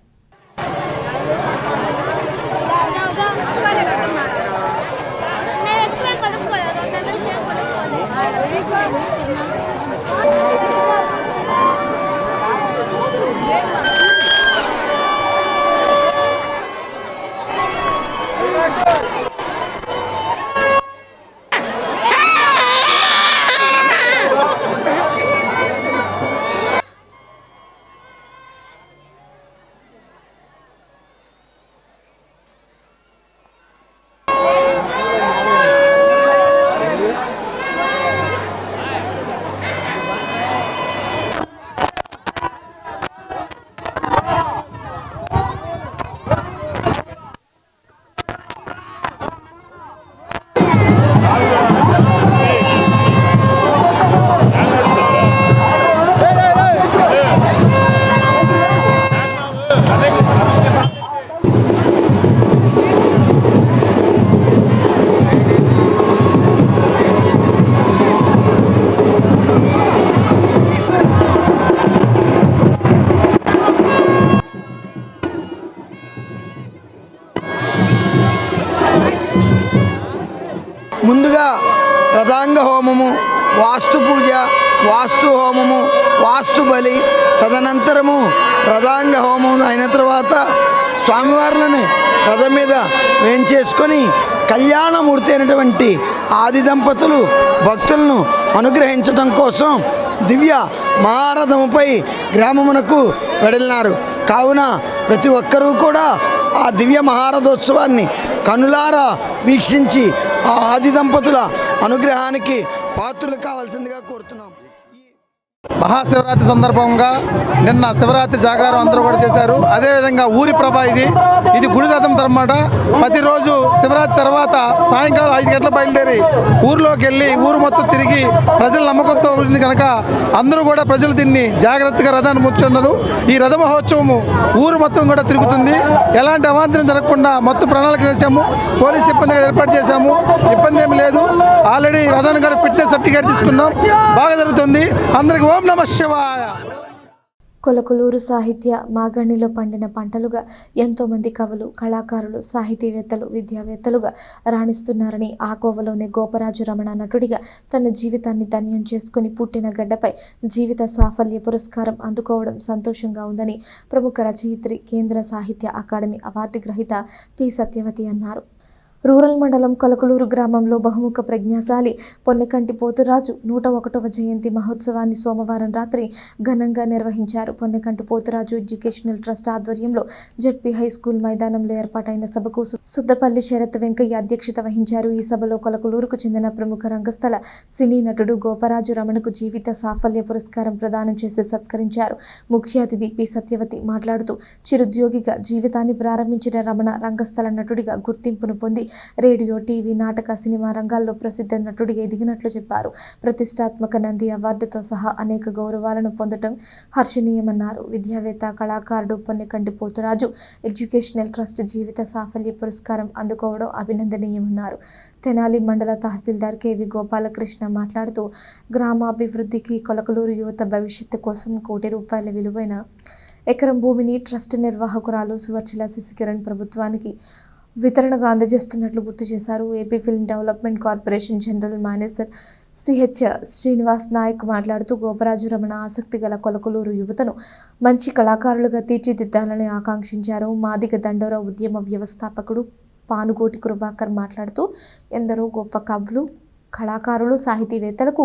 రథాంగ హోమము, వాస్తు పూజ, వాస్తు హోమము, వాస్తు బలి, తదనంతరము రథాంగ హోమం అయిన తర్వాత స్వామివార్లని రథం మీద వేంచేసుకొని కళ్యాణమూర్తి అయినటువంటి ఆది దంపతులు భక్తులను అనుగ్రహించడం కోసం దివ్య మహారథముపై గ్రామమునకు వెడలినారు. కావున ప్రతి ఒక్కరూ కూడా ఆ దివ్య మహారథోత్సవాన్ని కనులారా వీక్షించి ఆ ఆది దంపతుల అనుగ్రహానికి పాత్రులు కావాల్సిందిగా కోరుతున్నాం. మహాశివరాత్రి సందర్భంగా నిన్న శివరాత్రి జాగారం అందరూ కూడా చేశారు. అదేవిధంగా ఊరి ప్రభ ఇది గుడి రథం అన్నమాట. ప్రతిరోజు శివరాత్రి తర్వాత సాయంకాలం 5 గంటల బయలుదేరి ఊరిలోకి వెళ్ళి ఊరు మొత్తం తిరిగి ప్రజల నమ్మకంతో ఉంది కనుక అందరూ కూడా ప్రజలు దీన్ని జాగ్రత్తగా రథాన్ని ముచ్చున్నారు. ఈ రథ మహోత్సవము ఊరు మొత్తం కూడా తిరుగుతుంది. ఎలాంటి అవాంతరం జరగకుండా మొత్తం ప్రణాళిక ఇచ్చాము. పోలీస్ సిబ్బంది ఏర్పాటు చేశాము. ఇబ్బంది ఏమి లేదు. ఆల్రెడీ రథాన్ని కూడా ఫిట్నెస్ సర్టిఫికేట్ తీసుకున్నాం. బాగా జరుగుతుంది. అందరికి ఓం నమః శివాయ. కొలకులూరు సాహిత్య మాగణిలో పండిన పంటలుగా ఎంతోమంది కవులు, కళాకారులు, సాహితీవేత్తలు, విద్యావేత్తలుగా రాణిస్తున్నారని ఆ కోవలోనే గోపరాజు రమణ నటుడిగా తన జీవితాన్ని ధన్యం చేసుకుని పుట్టిన గడ్డపై జీవిత సాఫల్య పురస్కారం అందుకోవడం సంతోషంగా ఉందని ప్రముఖ రచయిత్రి, కేంద్ర సాహిత్య అకాడమీ అవార్డు గ్రహీత పి సత్యవతి అన్నారు. రూరల్ మండలం కొలకలూరు గ్రామంలో బహుముఖ ప్రజ్ఞాశాలి పొన్నెకంటి పోతురాజు 101వ జయంతి మహోత్సవాన్ని సోమవారం రాత్రి ఘనంగా నిర్వహించారు. పొన్నెకంటి పోతురాజు ఎడ్యుకేషనల్ ట్రస్ట్ ఆధ్వర్యంలో జెడ్పీ హై స్కూల్ మైదానంలో ఏర్పాటైన సభకు సుద్దపల్లి శరత్ వెంకయ్య అధ్యక్షత వహించారు. ఈ సభలో కొలకలూరుకు చెందిన ప్రముఖ రంగస్థల సినీ నటుడు గోపరాజు రమణకు జీవిత సాఫల్య పురస్కారం ప్రదానం చేసి సత్కరించారు. ముఖ్య అతిథి పి సత్యవతి మాట్లాడుతూ చిరుద్యోగిగా జీవితాన్ని ప్రారంభించిన రమణ రంగస్థల నటుడిగా గుర్తింపును పొంది రేడియో, టీవీ, నాటక, సినిమా రంగాల్లో ప్రసిద్ధ నటుడిగా ఎదిగినట్లు చెప్పారు. ప్రతిష్టాత్మక నంది అవార్డుతో సహా అనేక గౌరవాలను పొందడం హర్షణీయమన్నారు. విద్యావేత్త, కళాకారుడు పొన్నెకంటి పోతురాజు ఎడ్యుకేషనల్ ట్రస్ట్ జీవిత సాఫల్య పురస్కారం అందుకోవడం అభినందనీయమన్నారు. తెనాలి మండల తహసీల్దార్ కెవి గోపాలకృష్ణ మాట్లాడుతూ గ్రామాభివృద్ధికి, కొలకలూరు యువత భవిష్యత్తు కోసం ₹1 కోటి విలువైన ఎకరం భూమిని ట్రస్ట్ నిర్వాహకురాలు సువర్చల శశికిరణ్ ప్రభుత్వానికి వితరణగా అందజేస్తున్నట్లు గుర్తు చేశారు. AP film development corporation general manager CH Srinivas Nayak మాట్లాడుతూ గోపరాజు రమణ ఆసక్తి గల కొలకలూరు యువతను మంచి కళాకారులుగా తీర్చిదిద్దాలని ఆకాంక్షించారు. మాదిగ దండోర ఉద్యమ వ్యవస్థాపకుడు పానుగోటి కృపాకర్ మాట్లాడుతూ ఎందరో గొప్ప కవులు, కళాకారులు, సాహితీవేత్తలకు,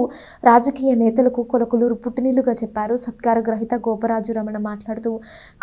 రాజకీయ నేతలకు కొలకలూరు పుట్టినిల్లుగా చెప్పారు. సత్కార గ్రహీత గోపరాజు రమణ మాట్లాడుతూ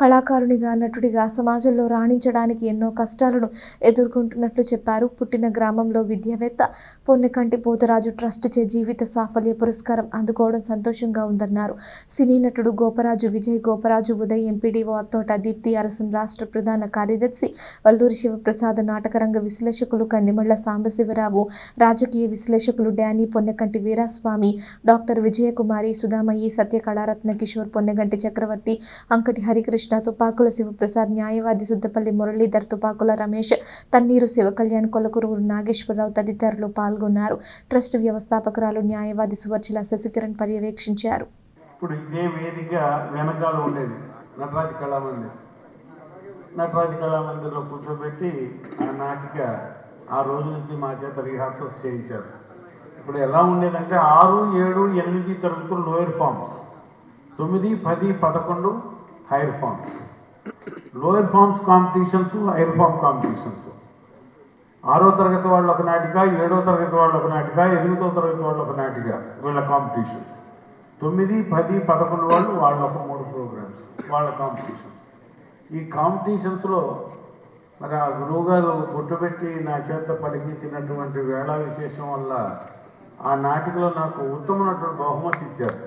కళాకారునిగా, నటుడిగా సమాజంలో రాణించడానికి ఎన్నో కష్టాలను ఎదుర్కొంటున్నట్లు చెప్పారు. పుట్టిన గ్రామంలో విద్యావేత్త పొన్నెకంటి పోతరాజు ట్రస్ట్ చే జీవిత సాఫల్య పురస్కారం అందుకోవడం సంతోషంగా ఉందన్నారు. సినీ నటుడు గోపరాజు విజయ్ గోపరాజు ఉదయ్, ఎంపీడీఓ అత్తోట దీప్తి అరసం, రాష్ట్ర ప్రధాన కార్యదర్శి వల్లూరి శివప్రసాద్, నాటకరంగ విశ్లేషకులు కందిమళ్ల సాంబశివరావు, రాజకీయ విశ్లేషకులు డానీ, పొన్నెకంటి వీరాస్వామి, డాక్టర్ విజయకుమారి, సుధామయ్యి, సత్య కళారత్న కిషోర్, పొన్నెగంటి చక్రవర్తి, అంకటి హరికృష్ణ, తుపాకుల శివప్రసాద్, న్యాయవాది సుద్దపల్లి మురళీధర్, తుపాకుల రమేష్, తన్నీరు శివకళ్యాణ్, కొలకూరు నాగేశ్వరరావు తదితరులు పాల్గొన్నారు. ట్రస్ట్ వ్యవస్థాపకురాలు న్యాయవాది సువర్చల శశికిరణ్ పర్యవేక్షించారు. ఇప్పుడు ఇదే వేదిక వెనకాల ఉండేది నటరాజ కళామందిర్. నటరాజ కళామందిర్లో కూర్చోబెట్టి ఆ నాటిక ఆ రోజు నుంచి మా చేత రిహార్సల్స్ చేయించారు. ఇప్పుడు ఎలా ఉండేదంటే 6, 7, 8 తరగతులు lower forms, 9, 10, 11 higher forms. Lower forms competitions, higher form competitions. 6వ తరగతి వాళ్ళు ఒక నాటిక, 7వ తరగతి వాళ్ళు ఒక నాటిక, 8వ తరగతి వాళ్ళు ఒక నాటిక, వీళ్ళ కాంపిటీషన్స్. 9, 10, 11 వాళ్ళు వాళ్ళ ఒక 3 ప్రోగ్రామ్స్, వాళ్ళ కాంపిటీషన్స్. ఈ కాంపిటీషన్స్లో మరి ఆ గురువుగారు బొట్టుపెట్టి నా చేత పలికించినటువంటి వేళ విశేషం వల్ల ఆ నాటికలో నాకు ఉత్తమ నటుడు బహుమతి ఇచ్చారు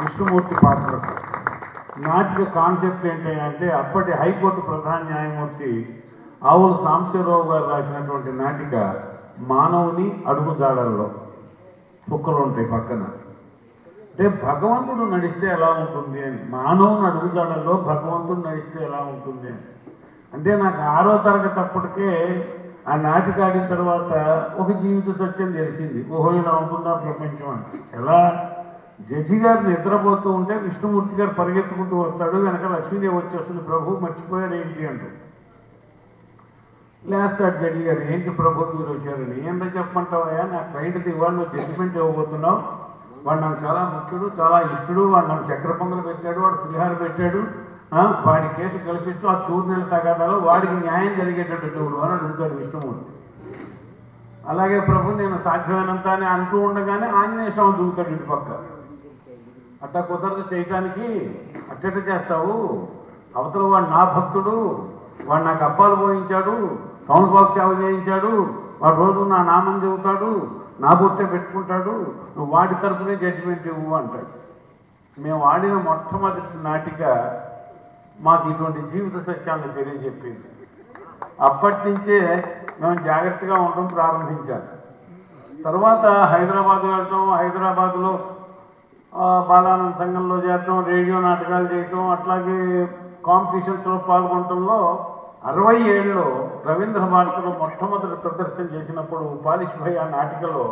విష్ణుమూర్తి పాత్రకు. నాటిక కాన్సెప్ట్ ఏంటంటే అప్పటి హైకోర్టు ప్రధాన న్యాయమూర్తి ఆవుల సాంబశివరావు గారు రాసినటువంటి నాటిక మానవుని అడుగుజాడల్లో చుక్కలు ఉంటాయి పక్కన. అంటే భగవంతుడు నడిస్తే ఎలా ఉంటుంది అని, మానవుని అడుగుజాడల్లో భగవంతుడు నడిస్తే ఎలా ఉంటుంది అని. అంటే నాకు 6వ తరగతి అప్పటికే ఆ నాటిక ఆడిన తర్వాత ఒక జీవిత సత్యం తెలిసింది. ఓహో ఇలా ఉంటుందా ప్రపంచం అని. ఎలా జడ్జి గారు నిద్రపోతూ ఉంటే విష్ణుమూర్తి గారు పరిగెత్తుకుంటూ వస్తాడు, వెనక లక్ష్మీదేవి వచ్చేస్తుంది, ప్రభు మర్చిపోయారు ఏంటి అంటూ. లేస్తాడు జడ్జి గారు, ఏంటి ప్రభు మీరు వచ్చారని. ఏంటో చెప్పమంటావా, నా క్లయింట్ది ఇవాళ నువ్వు జడ్జిమెంట్ ఇవ్వబోతున్నావు, వాడు నాకు చాలా ముఖ్యుడు, చాలా ఇష్టడు, వాడు నాకు చక్కెర పొంగలు పెట్టాడు, వాడు పులిహార పెట్టాడు, వాడి కేసు కల్పించు, ఆ చూరు నెల తగాదాలో వాడికి న్యాయం జరిగేటట్టు చూడు అని అడుగుతాడు విష్ణుమూర్తి. అలాగే ప్రభు నేను సాధ్యమైనంత అని అంటూ ఉండగానే ఆంజనేయ స్వామి దిగుతాడు ఇటు పక్క. అట్టా కుదరదు చేయటానికి, అట్టట చేస్తావు, అవతల వాడు నా భక్తుడు, వాడు నాకు అబ్బాలు పోయించాడు, టౌన్ బాక్స్ సేవ చేయించాడు, వాడు రోజు నా నామం చెబుతాడు, నా బొట్టే పెట్టుకుంటాడు, నువ్వు వాడి తరపునే జడ్జిమెంట్ ఇవ్వు అంటాడు. మేము ఆడిన మొట్టమొదటి నాటిక మాకు ఇటువంటి జీవిత సత్యాలను తెలియజెప్పింది. అప్పటి నుంచే మేము జాగ్రత్తగా ఉండడం ప్రారంభించాలి. తర్వాత హైదరాబాద్ వెళ్ళటం, హైదరాబాద్లో బాలానంద సంఘంలో చేరటం, రేడియో నాటకాలు చేయటం, అట్లాగే కాంపిటీషన్స్లో పాల్గొనడంలో 67లో రవీంద్ర భారతిలో మొట్టమొదటి ప్రదర్శన చేసినప్పుడు పాలిష్ భయ్ ఆ నాటికలో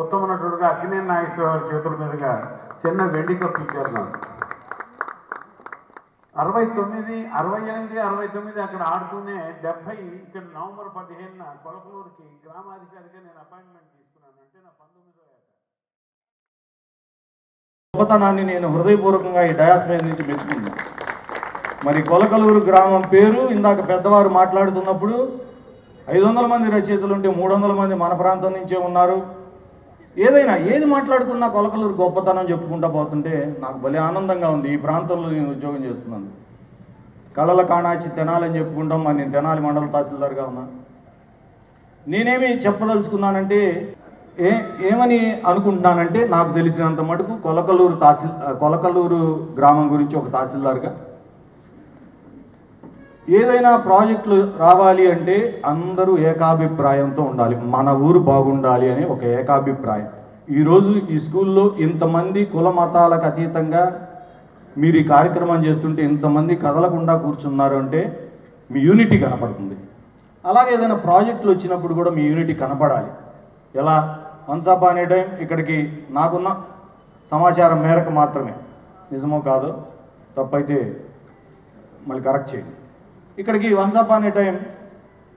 ఉత్తమ నటుడుగా అక్కినేని నాగేశ్వరరావు చేతుల మీదుగా చిన్న వెండి కప్పు ఇచ్చారు నాకు. 69, 68, 69 అక్కడ ఆడుతూనే 70 ఇక్కడ నవంబర్ 15న కొలకలూరుకి గ్రామాధికారిగా నేను అపాయింట్మెంట్ తీసుకున్నాను. అంటే నా 19వ ఏట. గొప్పతనాన్ని నేను హృదయపూర్వకంగా ఈ డయాస్ మీద నుంచి మెచ్చుకున్నాను. మరి కొలకలూరు గ్రామం పేరు ఇందాక పెద్దవారు మాట్లాడుతున్నప్పుడు 500 మంది రచయితలు ఉంటే 300 మంది మన ప్రాంతం నుంచే ఉన్నారు. ఏదైనా ఏది మాట్లాడుకున్నా కొలకలూరు గొప్పతనం చెప్పుకుంటూ పోతుంటే నాకు భలే ఆనందంగా ఉంది. ఈ ప్రాంతంలో నేను ఉద్యోగం చేస్తున్నాను. కళల కాణాచి తెనాలని చెప్పుకుంటాం, మరి నేను తెనాలి మండల తహసీల్దార్గా ఉన్నా. నేనేమి చెప్పదలుచుకున్నానంటే ఏమని అనుకుంటున్నానంటే నాకు తెలిసినంత మటుకు కొలకలూరు గ్రామం గురించి ఒక తహసీల్దార్గా ఏదైనా ప్రాజెక్టులు రావాలి అంటే అందరూ ఏకాభిప్రాయంతో ఉండాలి, మన ఊరు బాగుండాలి అని ఒక ఏకాభిప్రాయం. ఈరోజు ఈ స్కూల్లో ఇంతమంది కుల మతాలకు అతీతంగా మీరు ఈ కార్యక్రమం చేస్తుంటే ఇంతమంది కదలకుండా కూర్చున్నారు అంటే మీ యూనిటీ కనపడుతుంది. అలాగే ఏదైనా ప్రాజెక్టులు వచ్చినప్పుడు కూడా మీ యూనిటీ కనపడాలి. ఎలా వన్స్ అపాన్ ఏ టైం ఇక్కడికి నాకున్న సమాచారం మేరకు మాత్రమే, నిజమో కాదో తప్పైతే మళ్ళీ కరెక్ట్ చేయండి. ఇక్కడికి వన్స్ అపాన్ ఏ టైం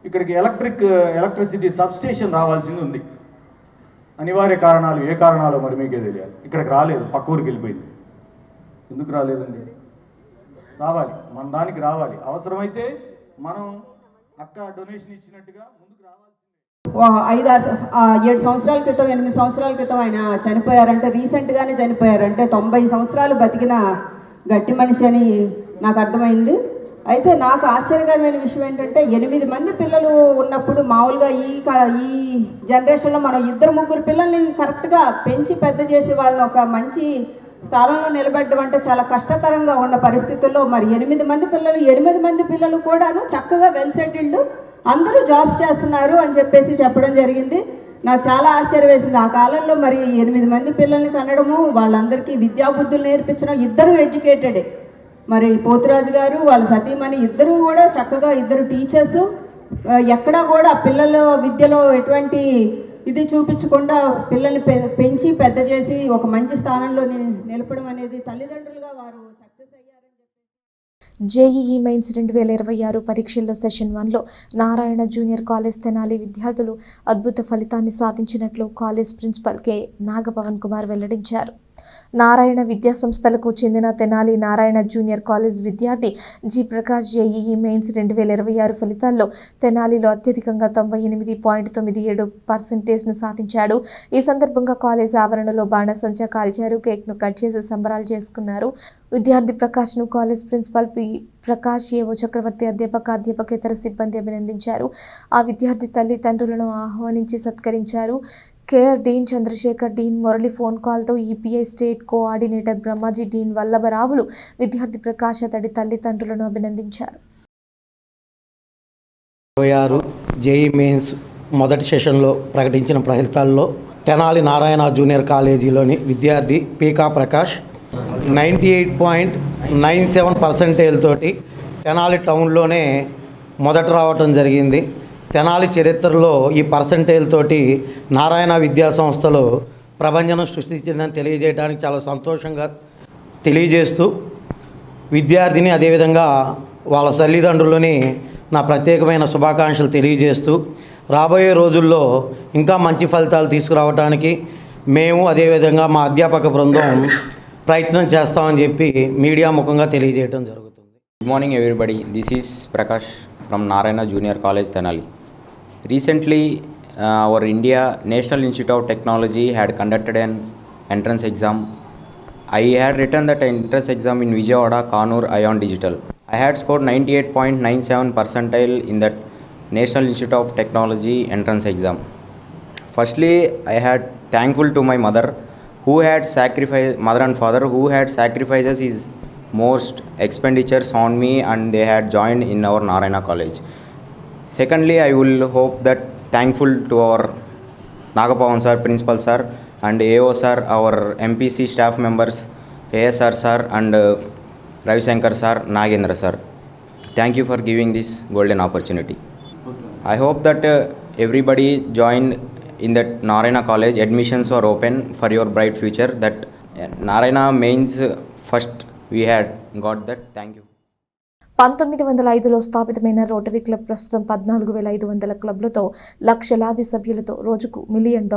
ఇక్కడికి ఎలక్ట్రిసిటీ సబ్స్టేషన్ రావాల్సింది ఉంది. అనివార్య కారణాలు, ఏ కారణాలు మరి మీకే తెలియాలి. ఇక్కడికి రాలేదు, పక్క ఊరికి వెళ్ళిపోయింది. ఎందుకు రాలేదండి? రావాలి, మన దానికి రావాలి. అవసరమైతే మనం అక్క డొనేషన్ ఇచ్చినట్టుగా ముందుకు రావాలి. 7 సంవత్సరాల క్రితం 8 సంవత్సరాల క్రితం ఆయన చనిపోయారంటే, రీసెంట్గానే చనిపోయారంటే 90 సంవత్సరాలు బతికిన గట్టి మనిషి అని నాకు అర్థమైంది. అయితే నాకు ఆశ్చర్యకరమైన విషయం ఏంటంటే 8 మంది పిల్లలు ఉన్నప్పుడు మామూలుగా ఈ జనరేషన్లో మనం 2-3 పిల్లల్ని కరెక్ట్గా పెంచి పెద్ద చేసి వాళ్ళని ఒక మంచి స్థానంలో నిలబెట్టడం అంటే చాలా కష్టతరంగా ఉన్న పరిస్థితుల్లో మరి 8 మంది పిల్లలు కూడాను చక్కగా వెల్ సెటిల్డ్, అందరూ జాబ్స్ చేస్తున్నారు అని చెప్పడం జరిగింది. నాకు చాలా ఆశ్చర్యం వేసింది. ఆ కాలంలో మరి 8 మంది పిల్లల్ని కనడము, వాళ్ళందరికీ విద్యాబుద్ధులు నేర్పించడం, ఇద్దరు ఎడ్యుకేటెడే. మరి పోతురాజు గారు వాళ్ళ సతీమణి ఇద్దరు కూడా చక్కగా, ఇద్దరు టీచర్స్, ఎక్కడా కూడా పిల్లల విద్యలో ఎటువంటి ఇది చూపించకుండా పిల్లల్ని పెంచి పెద్ద చేసి ఒక మంచి స్థానంలో నిలపడం అనేది తల్లిదండ్రులుగా వారు సక్సెస్ అయ్యారని జేఈఈ మెయిన్స్ 2026 పరీక్షల్లో సెషన్ 1లో నారాయణ జూనియర్ కాలేజ్ తెనాలి విద్యార్థులు అద్భుత ఫలితాన్ని సాధించినట్లు college principal K Nagapavan Kumar వెల్లడించారు. నారాయణ విద్యా సంస్థలకు చెందిన తెనాలి నారాయణ జూనియర్ కాలేజ్ విద్యార్థి జి ప్రకాష్ జేఈఈ మెయిన్స్ 2026 ఫలితాల్లో తెనాలిలో అత్యధికంగా 98.97% సాధించాడు. ఈ సందర్భంగా కాలేజ్ ఆవరణలో బాణసంచా కాల్చారు, కేక్ను కట్ చేసి సంబరాలు చేసుకున్నారు. విద్యార్థి ప్రకాష్ను కాలేజ్ ప్రిన్సిపల్ ప్రకాష్, ఏవో చక్రవర్తి, అధ్యాపకేతర సిబ్బంది అభినందించారు. ఆ విద్యార్థి తల్లిదండ్రులను ఆహ్వానించి సత్కరించారు. KR dean Chandrasekhar, dean Murali phone కాల్తో EPI state coordinator Brahmaji, dean వల్లభరావులు విద్యార్థి ప్రకాష్ అతడి తల్లిదండ్రులను అభినందించారు. 26 జేఈ మెయిన్స్ మొదటి సెషన్లో ప్రకటించిన ఫలితాల్లో తెనాలి నారాయణ జూనియర్ కాలేజీలోని విద్యార్థి పీకా ప్రకాష్ 98.97% తోటి తెనాలి టౌన్లోనే మొదట రావటం జరిగింది. తెనాలి చరిత్రలో ఈ పర్సంటేజ్ తోటి నారాయణ విద్యా సంస్థలో ప్రభంజనం సృష్టించిందని తెలియజేయడానికి చాలా సంతోషంగా తెలియజేస్తూ విద్యార్థిని అదేవిధంగా వాళ్ళ తల్లిదండ్రులని నా ప్రత్యేకమైన శుభాకాంక్షలు తెలియజేస్తూ రాబోయే రోజుల్లో ఇంకా మంచి ఫలితాలు తీసుకురావడానికి మేము అదేవిధంగా మా అధ్యాపక బృందం ప్రయత్నం చేస్తామని చెప్పి మీడియా ముఖంగా తెలియజేయడం జరుగుతుంది. Good morning everybody. This is Prakash from Narayana Junior College, Tenali. Recently, our India National Institute of Technology had conducted an entrance exam. I had written that entrance exam in Vijayawada, Kannur, Ion Digital. I had scored 98.97 percentile in that National Institute of Technology entrance exam. Firstly, I had thankful to my mother and father who had sacrifices his most expenditures on me, and they had joined in our Narayana College. Secondly, I will hope that thankful to our Nagapavan sir, principal sir, and AO sir, our MPC staff members, ASR sir, and Ravi Shankar sir, Nagendra sir. Thank you for giving this golden opportunity. I hope that everybody joined in that Narayana College. Admissions were open for your bright future. That Narayana mains first we had got that. Thank you. 1905లో స్థాపితమైన రోటరీ క్లబ్ ప్రస్తుతం 14,500 క్లబ్లతో లక్షలాది సభ్యులతో రోజుకు $1 మిలియన్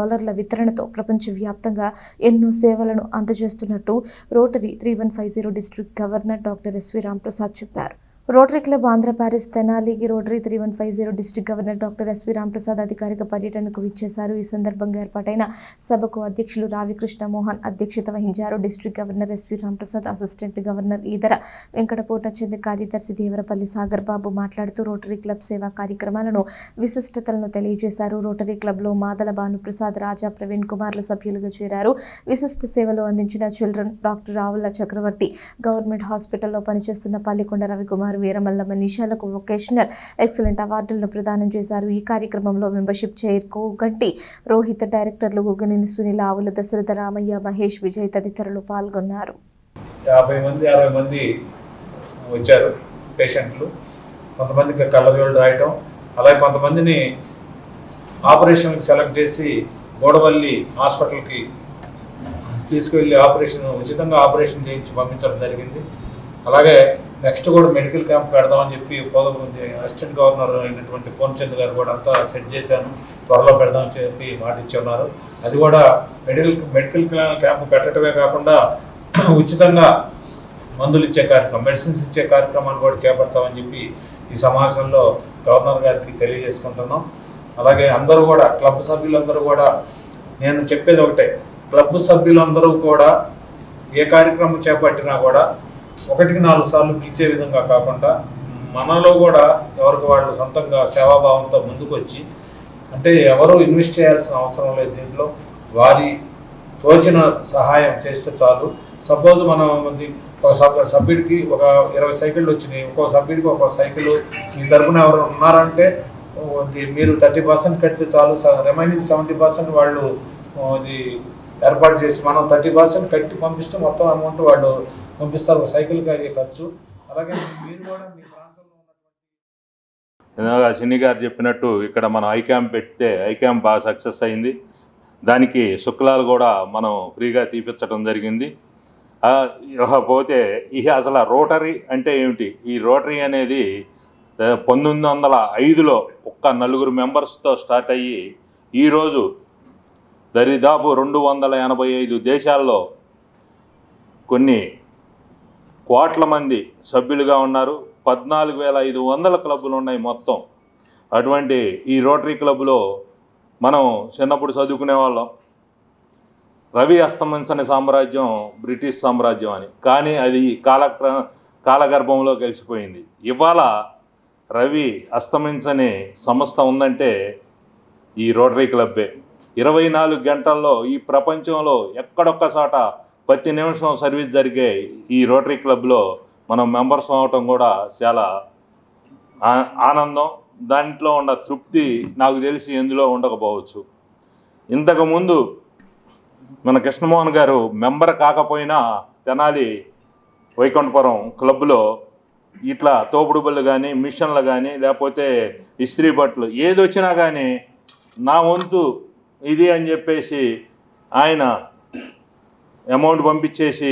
వితరణతో ప్రపంచవ్యాప్తంగా ఎన్నో సేవలను అందజేస్తున్నట్టు rotary 3150 district governor doctor SV Ramprasad చెప్పారు. రోటరీ క్లబ్ ఆంధ్ర ప్యారిస్ తెనాలికి rotary 3150 district governor doctor SV Ramprasad అధికారిక పర్యటనకు విచ్చేశారు. ఈ సందర్భంగా ఏర్పాటైన సభకు అధ్యక్షులు రావికృష్ణ మోహన్ అధ్యక్షత వహించారు. District governor SV Ramprasad, assistant governor Edara Venkatapurnachand, కార్యదర్శి దేవరపల్లి సాగర్ బాబు మాట్లాడుతూ రోటరీ క్లబ్ సేవా కార్యక్రమాలను విశిష్టతలను తెలియజేశారు. రోటరీ క్లబ్లో మాదల భానుప్రసాద్, రాజా ప్రవీణ్ కుమార్లు సభ్యులుగా చేరారు. విశిష్ట సేవలు అందించిన చిల్డ్రన్ డాక్టర్ రావుల చక్రవర్తి, గవర్నమెంట్ హాస్పిటల్లో పనిచేస్తున్న పల్లికొండ రవికుమార్, వీరమల్ల మనీషాలకు వొకేషనల్ ఎక్సలెంట్ అవార్డులను ప్రదానం చేశారు. ఈ కార్యక్రమంలో మెంబర్షిప్ చైర్ కోగంటి రోహిత్, డైరెక్టర్లు గుగ్గనేని సునీల, ఆవుల దశరథ, రామయ్య, మహేష్, విజయ్ తదితరులు పాల్గొన్నారు. 50 మంది 60 మంది వచ్చారు పేషెంట్లు. కొంతమందికి కళ్ళజోళ్ళు రాయటం, అలాగే కొంతమందిని ఆపరేషన్కి సెలెక్ట్ చేసి గోడవల్లి హాస్పిటల్కి తీసుకువెళ్ళి ఉచితంగా ఆపరేషన్ చేయించి పంపించడం జరిగింది. అలాగే నెక్స్ట్ కూడా మెడికల్ క్యాంప్ పెడదామని చెప్పి అసిస్టెంట్ గవర్నర్ అయినటువంటి పూర్ణచంద్ గారు కూడా అంతా సెట్ చేశాను, త్వరలో పెడదామని చెప్పి మాట ఇచ్చి ఉన్నారు. అది కూడా మెడికల్ క్యాంప్ పెట్టడమే కాకుండా ఉచితంగా మందులు ఇచ్చే కార్యక్రమం, మెడిసిన్స్ ఇచ్చే కార్యక్రమాన్ని కూడా చేపడతామని చెప్పి ఈ సమావేశంలో గవర్నర్ గారికి తెలియజేసుకుంటున్నాం. అలాగే అందరూ కూడా క్లబ్ సభ్యులందరూ కూడా, నేను చెప్పేది ఒకటే, క్లబ్ సభ్యులందరూ కూడా ఏ కార్యక్రమం చేపట్టినా కూడా 1-4 సార్లు పిలిచే విధంగా కాకుండా మనలో కూడా ఎవరికి వాళ్ళు సొంతంగా సేవాభావంతో ముందుకు వచ్చి, అంటే ఎవరు ఇన్వెస్ట్ చేయాల్సిన అవసరం లేదు, దీంట్లో వారి తోచిన సహాయం చేస్తే చాలు. సపోజ్ మనం ఒక సభ్యుడికి ఒక 20 సైకిళ్ళు వచ్చినాయి, ఒక్కో సభ్యుడికి ఒక్కో సైకిల్ మీ తరఫున ఎవరు ఉన్నారంటే మీరు 30% కడితే చాలు, రిమైనింగ్ 70% వాళ్ళు ఇది ఏర్పాటు చేసి మనం 30% కట్టి పంపిస్తే మొత్తం అమౌంట్ వాళ్ళు పంపిస్తారు, ఒక సైకిల్కి అయ్యే ఖర్చు. అలాగే మీరు కూడా మీ ప్రాంతంలో ఉన్నటువంటి చిన్ని గారు చెప్పినట్టు ఇక్కడ మనం ఐ క్యాంప్ పెడితే ఐ క్యాంప్ బాగా సక్సెస్ అయింది. దానికి శుక్లాలు కూడా మనం ఫ్రీగా తీపించడం జరిగింది. పోతే ఇక అసలు రోటరీ అంటే ఏమిటి? ఈ రోటరీ అనేది 1905లో ఒక్క 4 మెంబర్స్తో స్టార్ట్ అయ్యి ఈరోజు దరిదాపు 285 దేశాల్లో కొన్ని కోట్ల మంది సభ్యులుగా ఉన్నారు. 14,500 క్లబ్బులు ఉన్నాయి మొత్తం. అటువంటి ఈ రోటరీ క్లబ్లో మనం చిన్నప్పుడు చదువుకునే వాళ్ళం, రవి అస్తమించని సామ్రాజ్యం బ్రిటిష్ సామ్రాజ్యం అని. కానీ అది కాలగర్భంలో కలిసిపోయింది. ఇవాళ రవి అస్తమించని సంస్థ ఉందంటే ఈ రోటరీ క్లబ్బే. 24 గంటల్లో ఈ ప్రపంచంలో ఎక్కడొక్క చోట ప్రతి నిమిషం సర్వీస్ జరిగే ఈ రోటరీ క్లబ్లో మనం మెంబర్స్ అవ్వటం కూడా చాలా ఆనందం. దాంట్లో ఉన్న తృప్తి నాకు తెలిసి ఎందులో ఉండకపోవచ్చు. ఇంతకుముందు మన కృష్ణమోహన్ గారు మెంబర్ కాకపోయినా తెనాలి వైకుంఠపురం క్లబ్లో ఇట్లా తోపుడు బళ్ళు కానీ, మిషన్లు కానీ, లేకపోతే ఇస్త్రీ బట్టలు ఏది వచ్చినా కానీ నా వంతు ఇది అని చెప్పేసి ఆయన అమౌంట్ పంపించేసి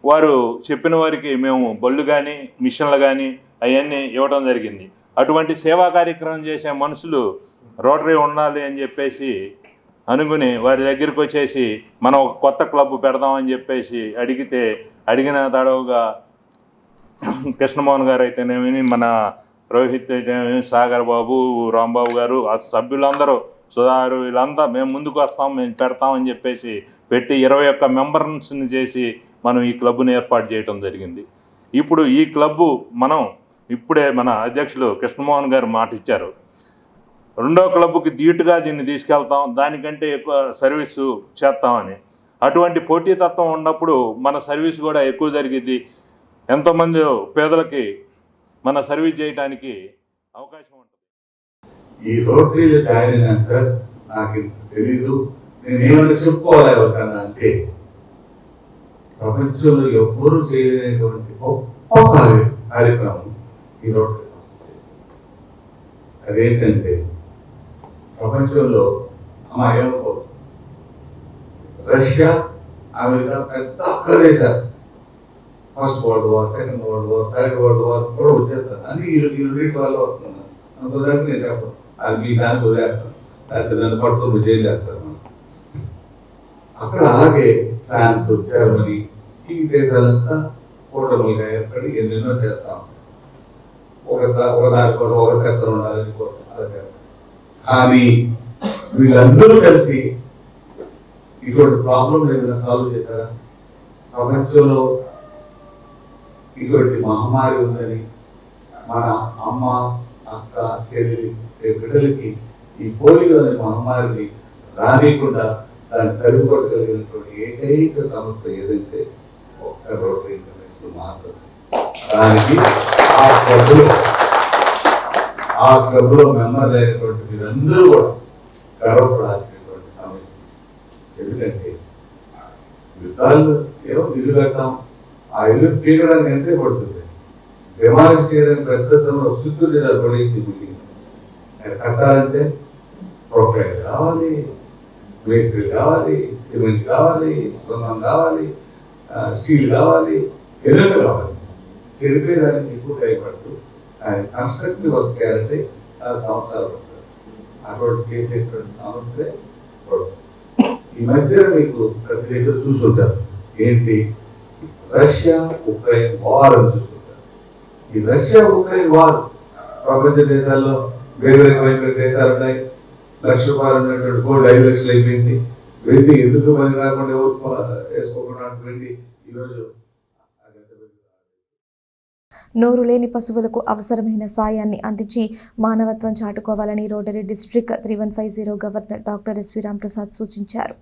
వారు చెప్పిన వారికి మేము బళ్ళు కానీ, మిషన్లు కానీ అవన్నీ ఇవ్వడం జరిగింది. అటువంటి సేవా కార్యక్రమం చేసే మనుషులు రోటరీ ఉండాలి అని చెప్పేసి అనుకుని వారి దగ్గరికి వచ్చేసి మనం ఒక కొత్త క్లబ్ పెడదామని చెప్పేసి అడిగిన తడవుగా కృష్ణమోహన్ గారు అయితేనేమి, మన రోహిత్ అయితేనేమి, సాగర్ బాబు, రాంబాబు గారు, ఆ సభ్యులందరూ, సుధారు, వీళ్ళంతా మేము ముందుకు వస్తాం, మేము పెడతామని చెప్పేసి పెట్టి 21 మెంబర్స్ని చేసి మనం ఈ క్లబ్ని ఏర్పాటు చేయడం జరిగింది. ఇప్పుడు ఈ క్లబ్బు ఇప్పుడే మన అధ్యక్షులు కృష్ణమోహన్ గారు మాట ఇచ్చారు, 2వ క్లబ్కి ధీటుగా దీన్ని తీసుకెళ్తాం, దానికంటే ఎక్కువ సర్వీసు చేస్తామని. అటువంటి పోటీతత్వం ఉన్నప్పుడు మన సర్వీస్ కూడా ఎక్కువ జరిగింది. ఎంతోమంది పేదలకి మన సర్వీస్ చేయడానికి అవకాశం ఉంటుంది. ఈ రోటరీలో జాయిన్ అయినాను సార్, నాకు తెలీదు, నేనేమైనా చెప్పుకోవాలి ఎవరికన్నా అంటే ప్రపంచంలో ఎవ్వరూ చేయలేనటువంటి గొప్ప కార్యక్రమం ఈ రోటరీ సంస్థ చేసింది. అదేంటంటే ప్రపంచంలో రష్యా, అమెరికా పెద్ద అక్కర్లేసారు. First world war, second world war, third world war కూడా వచ్చేస్తారు అని ఈ రెండింటి వల్ల వస్తున్నారు. అనుకోదాకా నేను చెప్పను, అది మీ దానికి వదిలేస్తాను, లేకపోతే నన్ను పట్టుకుని జైలు వేస్తారు. అక్కడ అలాగే ఫ్రాన్స్, జర్మనీ, ఈ దేశాలంతా కూటమిగా ఏర్పడి ఎన్నెన్నో చేస్తాం. ఒకదానికోసం ఒకరి కత్తలు ఉండాలని కోరుతాం, అలా చేస్తాం. కానీ వీళ్ళందరూ కలిసి ఇటువంటి ప్రాబ్లం ఏదైనా సాల్వ్ చేశారా? ప్రపంచంలో ఇటువంటి మహమ్మారి ఉందని మన అమ్మ, అక్క, చెల్లి, బిడ్డలకి ఈ పోలియో అనే మహమ్మారిని రానికుండా దాన్ని తరిమికొట్టగలిగినటువంటి ఏకైక సంస్థ ఏదంటే ఒక్క రోటరీ ఇంటర్నేషనల్ మాత్రమే. దానికి ఆ క్లబ్లో మెంబర్ అయినటువంటి మీరందరూ కూడా గర్వపడాల్సినటువంటి సమయం. ఎందుకంటే యుద్ధాలు ఏమో ఇల్లు కట్టాం, ఆ ఇల్లు పీకడానికి ఎంతే పడుతుంది, డిమాలిష్ చేయడానికి పెద్ద సమయం సుత్తూరు లేదా పడేది. కట్టాలంటే ప్రొఫైల్ కావాలి, మేస్త్రి కావాలి, సిమెంట్ కావాలి, సున్నం కావాలి, స్టీల్ కావాలి, ఎన్నెన్నో కావాలి. చెడిపోయేదానికి ఎక్కువ టైం పడుతుంది. కానీ కన్స్ట్రక్టివ్ వర్క్ చేయాలంటే చాలా సంవత్సరాలు పడుతుంది. అటువంటి చేసేటువంటి సంస్థే ఈ మధ్య మీకు ప్రతి దగ్గర చూసుంటారు, ఏంటి రష్యా ఉక్రెయిన్ వార్ అని చూసుకుంటారు. ఈ రష్యా ఉక్రెయిన్ వార్ ప్రపంచ దేశాల్లో వేరే దేశాలు ఉన్నాయి. ₹1,00,000 ఉన్నటువంటి గోల్డ్ 5 లక్షలు అయిపోయింది. వెండి ఎందుకు పని రాకుండా ఎవరు వేసుకోకుండా వెండి ఈరోజు నోరు లేని పశువులకు అవసరమైన సాయాన్ని అందించి మానవత్వం చాటుకోవాలని rotary district 3150 governor doctor SV Ramprasad సూచించారు.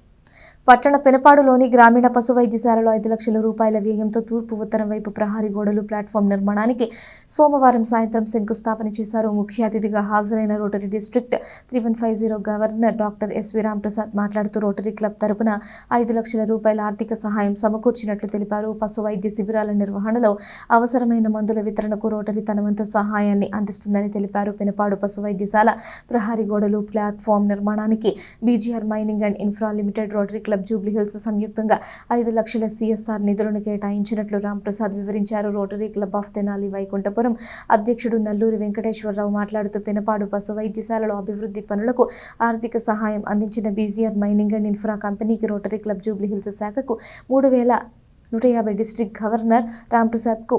పట్టణ పెనపాడులోని గ్రామీణ పశు వైద్యశాలలో 5 లక్షల రూపాయల వ్యయంతో తూర్పు ఉత్తరం వైపు ప్రహారీ గోడలు ప్లాట్ఫామ్ నిర్మాణానికి సోమవారం సాయంత్రం శంకుస్థాపన చేశారు. ముఖ్య అతిథిగా హాజరైన rotary district 3150 governor doctor SV Ramprasad మాట్లాడుతూ రోటరీ క్లబ్ తరపున 5 లక్షల రూపాయల ఆర్థిక సహాయం సమకూర్చినట్లు తెలిపారు. పశు వైద్య శిబిరాల నిర్వహణలో అవసరమైన మందుల వితరణకు రోటరీ తన వంతు సహాయాన్ని అందిస్తుందని తెలిపారు. పెనపాడు పశు వైద్యశాల ప్రహారీ గోడలు ప్లాట్ఫామ్ నిర్మాణానికి BGR mining and infra limited, rotary club jubilee hills సంయుక్తంగా 5 లక్షల సిఎస్ఆర్ నిధులను కేటాయించినట్లు రాంప్రసాద్ వివరించారు. Rotary club of Tenali Vaikunthapuram అధ్యక్షుడు నల్లూరి వెంకటేశ్వరరావు మాట్లాడుతూ పెనపాడు పశు వైద్యశాలలో అభివృద్ధి పనులకు ఆర్థిక సహాయం అందించిన బీజీఆర్ మైనింగ్ అండ్ ఇన్ఫ్రా కంపెనీకి రోటరీ క్లబ్ జూబ్లీ హిల్స్ శాఖకు 3150 డిస్ట్రిక్ట్ గవర్నర్ రాంప్రసాద్కు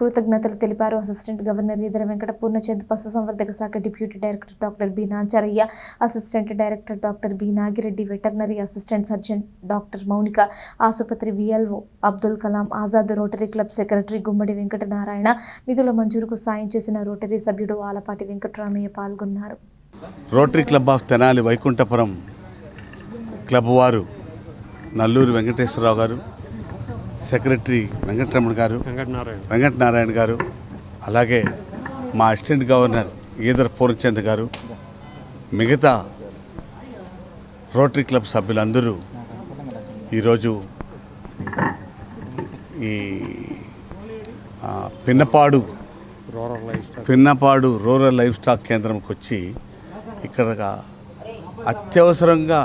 కృతజ్ఞతలు తెలిపారు. అసిస్టెంట్ గవర్నర్ ఈదర వెంకట పూర్ణచంద్, పశుసంవర్ధక శాఖ deputy director doctor B Nancharaiah, assistant director doctor B Nagireddy, veterinary assistant surgeon doctor Mounika, ఆసుపత్రి VLO Abdul Kalam Azad, rotary club secretary Gummadi Venkatanarayana, నిధుల మంజూరుకు సాయం చేసిన రోటరీ సభ్యుడు ఆలపాటి వెంకటరామయ్య పాల్గొన్నారు. Rotary club of Tenali Vaikunthapuram club వారు నల్లూరి వెంకటేశ్వరరావు గారు, సెక్రటరీ వెంకటరమణ గారు, వెంకటనారాయణ గారు, అలాగే మా అసిస్టెంట్ గవర్నర్ ఈదర్ పూర్ణచంద్ గారు, మిగతా రోటరీ క్లబ్ సభ్యులందరూ ఈరోజు ఈ పిన్నపాడు రూరల్ లైఫ్ స్టాక్ కేంద్రంకి వచ్చి ఇక్కడ అత్యవసరంగా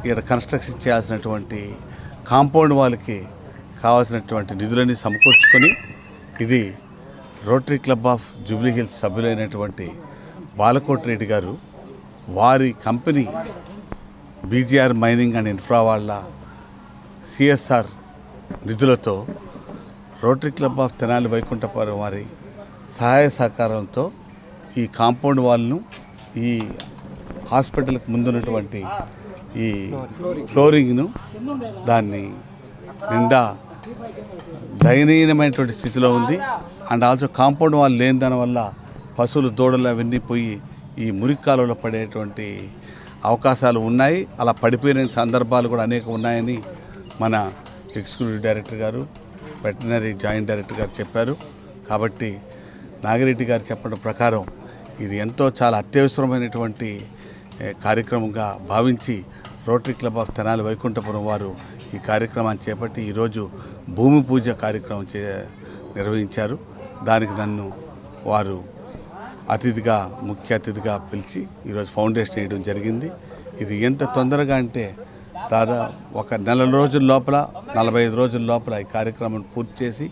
ఇక్కడ కన్స్ట్రక్షన్ చేయాల్సినటువంటి కాంపౌండ్ వాళ్ళకి కావాల్సినటువంటి నిధులని సమకూర్చుకొని ఇది rotary club of jubilee hills సభ్యులైనటువంటి బాలకోటి రెడ్డి గారు వారి company BGR mining and infra వాళ్ళ సిఎస్ఆర్ నిధులతో rotary club of Tenali Vaikunthapuram వారి సహాయ సహకారంతో ఈ కాంపౌండ్ వాల్ను ఈ హాస్పిటల్కి ముందున్నటువంటి ఈ ఫ్లోరింగ్ను దాన్ని నిండా దయనీయమైనటువంటి స్థితిలో ఉంది. అండ్ ఆల్సో కాంపౌండ్ వాల్ లేని దానివల్ల పశువులు దూడలు అవన్నీ పోయి ఈ మురికి కాలువలో పడేటువంటి అవకాశాలు ఉన్నాయి. అలా పడిపోయిన సందర్భాలు కూడా అనేక ఉన్నాయని మన ఎగ్జిక్యూటివ్ డైరెక్టర్ గారు, వెటర్నరీ జాయింట్ డైరెక్టర్ గారు చెప్పారు. కాబట్టి నాగిరెడ్డి గారు చెప్పడం ప్రకారం ఇది ఎంతో చాలా అత్యవసరమైనటువంటి కార్యక్రమంగా భావించి rotary club of Tenali Vaikunthapuram వారు ఈ కార్యక్రమాన్ని చేపట్టి ఈరోజు భూమి పూజ కార్యక్రమం నిర్వహించారు. దానికి నన్ను వారు ముఖ్య అతిథిగా పిలిచి ఈరోజు ఫౌండేషన్ వేయడం జరిగింది. ఇది ఎంత తొందరగా అంటే దాదాపు ఒక నెల రోజుల లోపల 45 రోజుల లోపల ఈ కార్యక్రమాన్ని పూర్తి చేసి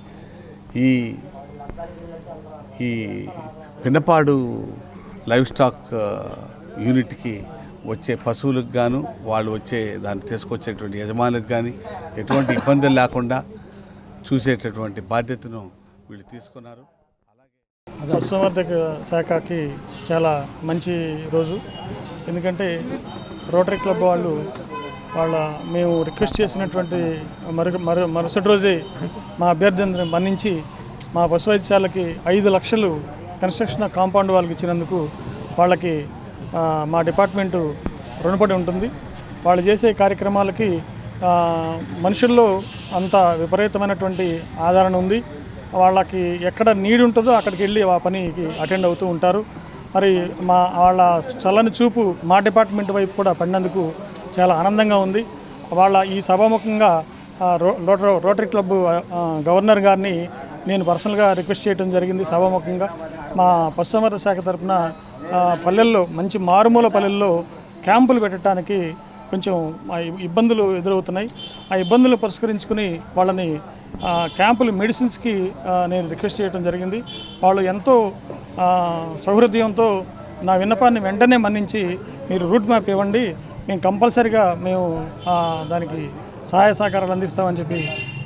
ఈ పిన్నపాడు లైవ్ స్టాక్ యూనిట్కి వచ్చే పశువులకు గాను వాళ్ళు దాన్ని తీసుకొచ్చేటువంటి యజమానులకు కానీ ఎటువంటి ఇబ్బందులు లేకుండా చూసేటటువంటి బాధ్యతను వీళ్ళు తీసుకున్నారు. పశుసంవర్ధక శాఖకి చాలా మంచి రోజు. ఎందుకంటే రోటరీ క్లబ్ వాళ్ళు మేము రిక్వెస్ట్ చేసినటువంటి మరుసటి రోజే మా అభ్యర్థిని మన్నించి మా పశు వైద్యశాలకి 5 లక్షలు కన్స్ట్రక్షన్ కాంపౌండ్ వాళ్ళకి ఇచ్చినందుకు వాళ్ళకి మా డిపార్ట్మెంటు రుణపడి ఉంటుంది. వాళ్ళు చేసే కార్యక్రమాలకి మనుషుల్లో అంత విపరీతమైనటువంటి ఆదరణ ఉంది. వాళ్ళకి ఎక్కడ నీడ్ ఉంటుందో అక్కడికి వెళ్ళి ఆ పనికి అటెండ్ అవుతూ ఉంటారు. మరి వాళ్ళ చల్లని చూపు మా డిపార్ట్మెంట్ వైపు కూడా పడినందుకు చాలా ఆనందంగా ఉంది. వాళ్ళ ఈ సభాముఖంగా రోటరీ క్లబ్ గవర్నర్ గారిని నేను పర్సనల్గా రిక్వెస్ట్ చేయడం జరిగింది. సభాముఖంగా మా పశుసంవర్ధక శాఖ తరఫున పల్లెల్లో మంచి మారుమూల పల్లెల్లో క్యాంపులు పెట్టడానికి కొంచెం ఇబ్బందులు ఎదురవుతున్నాయి. ఆ ఇబ్బందులు పరిష్కరించుకుని వాళ్ళని క్యాంపులు మెడిసిన్స్కి నేను రిక్వెస్ట్ చేయడం జరిగింది. వాళ్ళు ఎంతో సౌహృదయంతో నా విన్నపాన్ని వెంటనే మన్నించి మీరు రూట్ మ్యాప్ ఇవ్వండి, మేము కంపల్సరీగా దానికి సహాయ సహకారాలు అందిస్తామని చెప్పి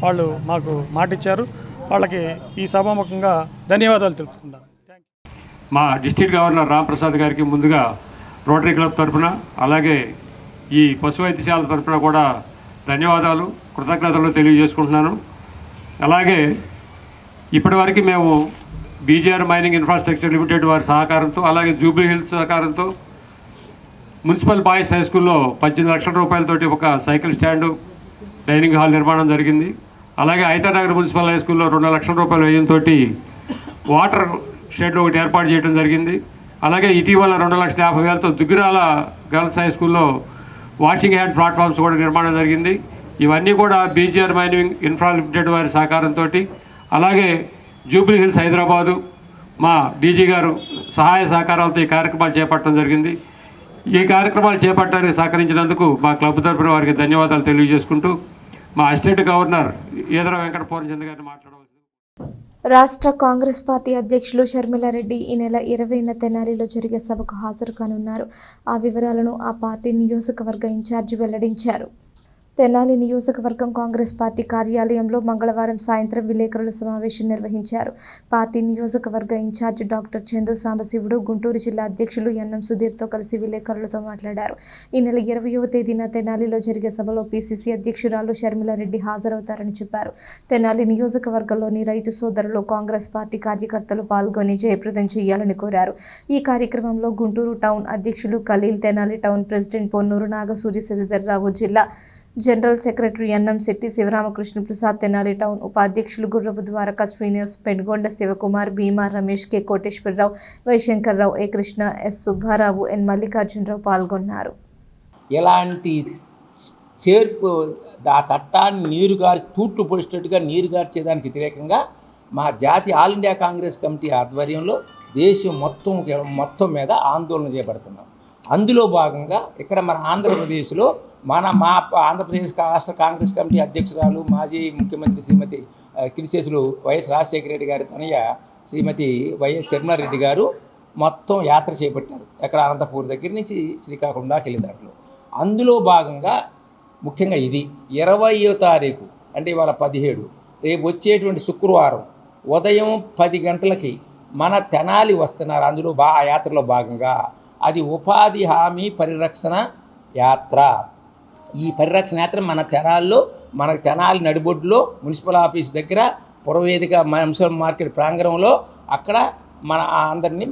వాళ్ళు మాకు మాటిచ్చారు. వాళ్ళకి ఈ సభాముఖంగా ధన్యవాదాలు తెలుపుతున్నాను. మా డిస్ట్రిక్ట్ గవర్నర్ రాంప్రసాద్ గారికి ముందుగా రోటరీ క్లబ్ తరఫున అలాగే ఈ పశు వైద్యశాల తరఫున కూడా ధన్యవాదాలు, కృతజ్ఞతలు తెలియజేసుకుంటున్నాను. అలాగే ఇప్పటివరకు మేము బీజీఆర్ మైనింగ్ ఇన్ఫ్రాస్ట్రక్చర్ లిమిటెడ్ వారి సహకారంతో అలాగే జూబ్లీ హిల్స్ సహకారంతో మున్సిపల్ బాయ్స్ హై స్కూల్లో 18 లక్షల రూపాయలతోటి ఒక సైకిల్ స్టాండు, డైనింగ్ హాల్ నిర్మాణం జరిగింది. అలాగే ఐతనగర్ మున్సిపల్ హై స్కూల్లో 2 లక్షల రూపాయల వ్యయంతో వాటర్ షెడ్ ఒకటి ఏర్పాటు చేయడం జరిగింది. అలాగే ఇటీవల 2,50,000తో దుగ్గిరాల గర్ల్స్ హై స్కూల్లో వాషింగ్ హ్యాండ్ ప్లాట్ఫామ్స్ కూడా నిర్మాణం జరిగింది. ఇవన్నీ కూడా బీజీఆర్ మైనింగ్ ఇన్ఫ్రా లిమిటెడ్ వారి సహకారంతో అలాగే జూబ్లీ హిల్స్ హైదరాబాదు మా డీజీ గారు సహాయ సహకారాలతో ఈ కార్యక్రమాలు చేపట్టడం జరిగింది. ఈ కార్యక్రమాలు చేపట్టడానికి సహకరించినందుకు మా క్లబ్ తరఫున వారికి ధన్యవాదాలు తెలియజేసుకుంటూ మా అసిస్టెంట్ గవర్నర్ ఈదర వెంకట పూర్ణచంద్ర గారిని మాట్లాడవచ్చు. రాష్ట్ర కాంగ్రెస్ పార్టీ అధ్యక్షులు షర్మిలారెడ్డి ఈ నెల 20న తెనాలిలో జరిగే సభకు హాజరు కానున్నారు. ఆ వివరాలను ఆ పార్టీ నియోజకవర్గ ఇన్ఛార్జి వెల్లడించారు. తెనాలి నియోజకవర్గం కాంగ్రెస్ పార్టీ కార్యాలయంలో మంగళవారం సాయంత్రం విలేకరుల సమావేశం నిర్వహించారు. పార్టీ నియోజకవర్గ ఇన్ఛార్జ్ డాక్టర్ చందు సాంబశివుడు, గుంటూరు జిల్లా అధ్యక్షులు ఎన్ఎం సుధీర్తో కలిసి విలేకరులతో మాట్లాడారు. ఈ నెల 20వ తేదీన తెనాలిలో జరిగే సభలో పీసీసీ అధ్యక్షురాలు షర్మిలారెడ్డి హాజరవుతారని చెప్పారు. తెనాలి నియోజకవర్గంలోని రైతు సోదరులు, కాంగ్రెస్ పార్టీ కార్యకర్తలు పాల్గొని జయప్రదం చేయాలని కోరారు. ఈ కార్యక్రమంలో గుంటూరు టౌన్ అధ్యక్షులు ఖలీల్, తెనాలి టౌన్ ప్రెసిడెంట్ పొన్నూరు నాగసూరి శశిధర్రావు, జిల్లా general secretary NM Setty Sivaramakrishna Prasad, Tenali town ఉపాధ్యక్షులు Gurrapu Dwaraka Srinivas, Penugonda Sivakumar, Bheema Ramesh, K Koteswararao, Y Sankararao, A Krishna, S Subbarao, N Mallikarjunarao పాల్గొన్నారు. ఎలాంటి చేర్పు ఆ చట్టాన్ని తూట్లు పొడిచేట్టుగా నీరు గార్చేదానికి వ్యతిరేకంగా మా జాతీయ ఆల్ ఇండియా కాంగ్రెస్ కమిటీ ఆధ్వర్యంలో దేశం మొత్తం మీద ఆందోళన చేపడుతున్నాం. అందులో భాగంగా ఇక్కడ మన ఆంధ్రప్రదేశ్లో మా ఆంధ్రప్రదేశ్ రాష్ట్ర కాంగ్రెస్ కమిటీ అధ్యక్షురాలు, మాజీ ముఖ్యమంత్రి శ్రీమతి కిరిశేషులు వైఎస్ రాజశేఖర రెడ్డి గారి తనయ్య శ్రీమతి వైఎస్ శర్మారెడ్డి గారు మొత్తం యాత్ర చేపట్టారు. ఎక్కడ అనంతపూర్ దగ్గర నుంచి శ్రీకాకుళం దాకా వెళ్ళిన దాంట్లో అందులో భాగంగా ముఖ్యంగా ఇది 20వ తారీఖు అంటే ఇవాళ 17, రేపు వచ్చేటువంటి శుక్రవారం ఉదయం 10 గంటలకి మన తెనాలి వస్తున్నారు. అందులో ఆ యాత్రలో భాగంగా అది ఉపాధి హామీ పరిరక్షణ యాత్ర. ఈ పరిరక్షణ యాత్ర మన తెనాలిలో, మన తెనాలి నడిబొడ్డులో మున్సిపల్ ఆఫీస్ దగ్గర పురవేదిక మున్సిపల్ మార్కెట్ ప్రాంగణంలో అక్కడ మన అందరినీ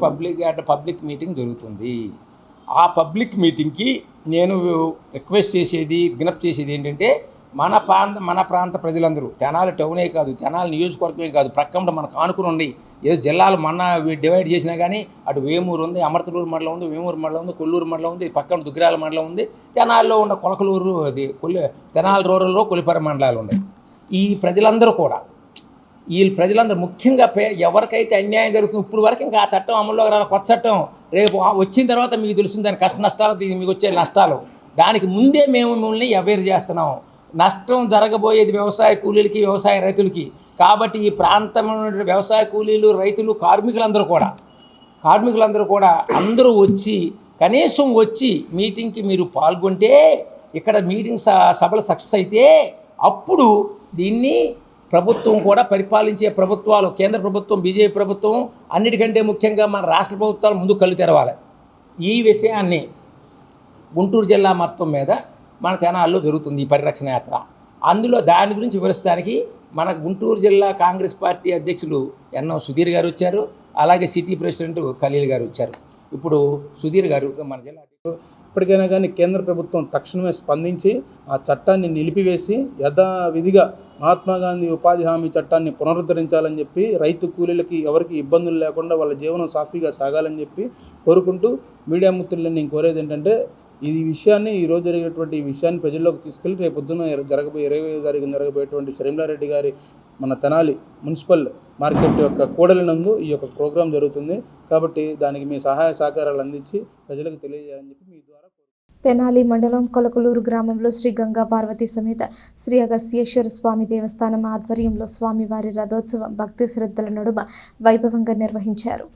పబ్లిక్ మీటింగ్ జరుగుతుంది. ఆ పబ్లిక్ మీటింగ్కి నేను రిక్వెస్ట్ చేసేది, విజ్ఞప్తి చేసేది ఏంటంటే మన ప్రాంత ప్రజలందరూ, తెనాలి టౌనే కాదు, తెనాలి నియోజకవర్గమే కాదు, ప్రక్కన మనకు ఆనుకుని ఉండి ఏదో జిల్లాలు డివైడ్ చేసినా కానీ అటు వేమూరు ఉంది, అమర్తలూరు మండలం ఉంది, వేమూరు మండలం ఉంది, కొల్లూరు మండలం ఉంది, పక్కన దుగ్గిరాల మండలం ఉంది, తెనాలిలో ఉన్న కొలకలూరు, అది తెనాలి రూరల్లో కొలిపర మండలాలు ఉన్నాయి. ఈ ప్రజలందరూ కూడా ప్రజలందరూ ముఖ్యంగా ఎవరికైతే అన్యాయం జరుగుతుందో ఇప్పుడు వరకు ఇంకా ఆ చట్టం అమల్లో రాలి, కొత్త చట్టం రేపు వచ్చిన తర్వాత మీకు తెలుస్తుంది దాని కష్ట నష్టాలు, మీకు వచ్చే నష్టాలు. దానికి ముందే మేము మిమ్మల్ని అవేర్ చేస్తున్నాం. నష్టం జరగబోయేది వ్యవసాయ కూలీలకి, వ్యవసాయ రైతులకి. కాబట్టి ఈ ప్రాంతంలో వ్యవసాయ కూలీలు, రైతులు, కార్మికులందరూ కూడా అందరూ వచ్చి కనీసం వచ్చి మీటింగ్కి మీరు పాల్గొంటే, ఇక్కడ మీటింగ్ సభలు సక్సెస్ అయితే అప్పుడు దీన్ని ప్రభుత్వం కూడా పరిపాలించే ప్రభుత్వాలు, కేంద్ర ప్రభుత్వం, బీజేపీ ప్రభుత్వం, అన్నిటికంటే ముఖ్యంగా మన రాష్ట్ర ప్రభుత్వాలు ముందు కళ్ళు తెరవాలి. ఈ విషయాన్ని గుంటూరు జిల్లా మొత్తం మీద మన తెనాల్లో జరుగుతుంది ఈ పరిరక్షణ యాత్ర. అందులో దాని గురించి వివరించడానికి మన గుంటూరు జిల్లా కాంగ్రెస్ పార్టీ అధ్యక్షులు ఎన్ఎం సుధీర్ గారు వచ్చారు, అలాగే సిటీ ప్రెసిడెంట్ ఖలీల్ గారు వచ్చారు. ఇప్పుడు సుధీర్ గారు మన జిల్లా ఇప్పటికైనా కానీ కేంద్ర ప్రభుత్వం తక్షణమే స్పందించి ఆ చట్టాన్ని నిలిపివేసి యథావిధిగా మహాత్మా గాంధీ ఉపాధి హామీ చట్టాన్ని పునరుద్ధరించాలని చెప్పి, రైతు కూలీలకి ఎవరికి ఇబ్బందులు లేకుండా వాళ్ళ జీవనం సాఫీగా సాగాలని చెప్పి కోరుకుంటూ మీడియా మిత్రులని నేను కోరేది ఏంటంటే, ఈ విషయాన్ని ఈరోజు జరిగినటువంటి ఈ విషయాన్ని ప్రజల్లోకి తీసుకెళ్ళి రేపు పొద్దున్న 25వ తారీఖున జరగబోయేటువంటి శర్మిలారెడ్డి గారి మన తెనాలి మున్సిపల్ మార్కెట్ యొక్క కూడలినందు ఈ యొక్క ప్రోగ్రాం జరుగుతుంది. కాబట్టి దానికి మీ సహాయ సహకారాలు అందించి ప్రజలకు తెలియజేయాలని చెప్పి మీ ద్వారా. తెనాలి మండలం కొలకలూరు గ్రామంలో శ్రీ గంగా పార్వతీ సమేత శ్రీ అగస్త్యేశ్వర స్వామి దేవస్థానం ఆధ్వర్యంలో స్వామివారి రథోత్సవం భక్తి శ్రద్ధల నడుమ వైభవంగా నిర్వహించారు.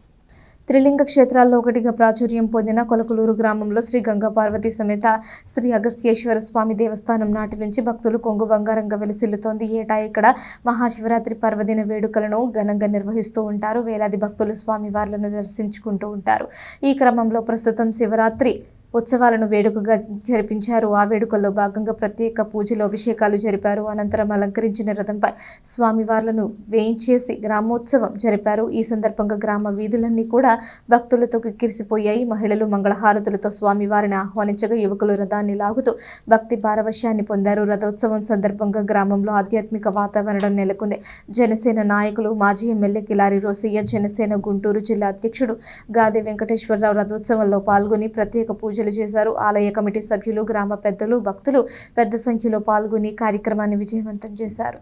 త్రిలింగ క్షేత్రాల్లో ఒకటిగా ప్రాచుర్యం పొందిన కొలకలూరు గ్రామంలో శ్రీ గంగా పార్వతీ సమేత శ్రీ అగస్త్యేశ్వర స్వామి దేవస్థానం నాటి నుంచి భక్తులు కొంగు బంగారంగా వెలిసిల్లుతోంది. ఏటా ఇక్కడ మహాశివరాత్రి పర్వదిన వేడుకలను ఘనంగా నిర్వహిస్తూ ఉంటారు. వేలాది భక్తులు స్వామివార్లను దర్శించుకుంటూ ఉంటారు. ఈ క్రమంలో ప్రస్తుతం శివరాత్రి ఉత్సవాలను వేడుకగా జరిపించారు. ఆ వేడుకల్లో భాగంగా ప్రత్యేక పూజలు, అభిషేకాలు జరిపారు. అనంతరం అలంకరించిన రథంపై స్వామివార్లను వేయించేసి గ్రామోత్సవం జరిపారు. ఈ సందర్భంగా గ్రామ వీధులన్నీ కూడా భక్తులతో కిక్కిరిసిపోయాయి. మహిళలు మంగళహారతులతో స్వామివారిని ఆహ్వానించగా, యువకులు రథాన్ని లాగుతూ భక్తి పారవశ్యాన్ని పొందారు. రథోత్సవం సందర్భంగా గ్రామంలో ఆధ్యాత్మిక వాతావరణం నెలకొంది. జనసేన నాయకులు, మాజీ ఎమ్మెల్యే కిలారి రోసయ్య, జనసేన గుంటూరు జిల్లా అధ్యక్షుడు గాదే వెంకటేశ్వరరావు రథోత్సవంలో పాల్గొని ప్రత్యేక పూజలు చేశారు. ఆలయ కమిటీ సభ్యులు, గ్రామ పెద్దలు, భక్తులు పెద్ద సంఖ్యలో పాల్గొని కార్యక్రమాన్ని విజయవంతం చేశారు.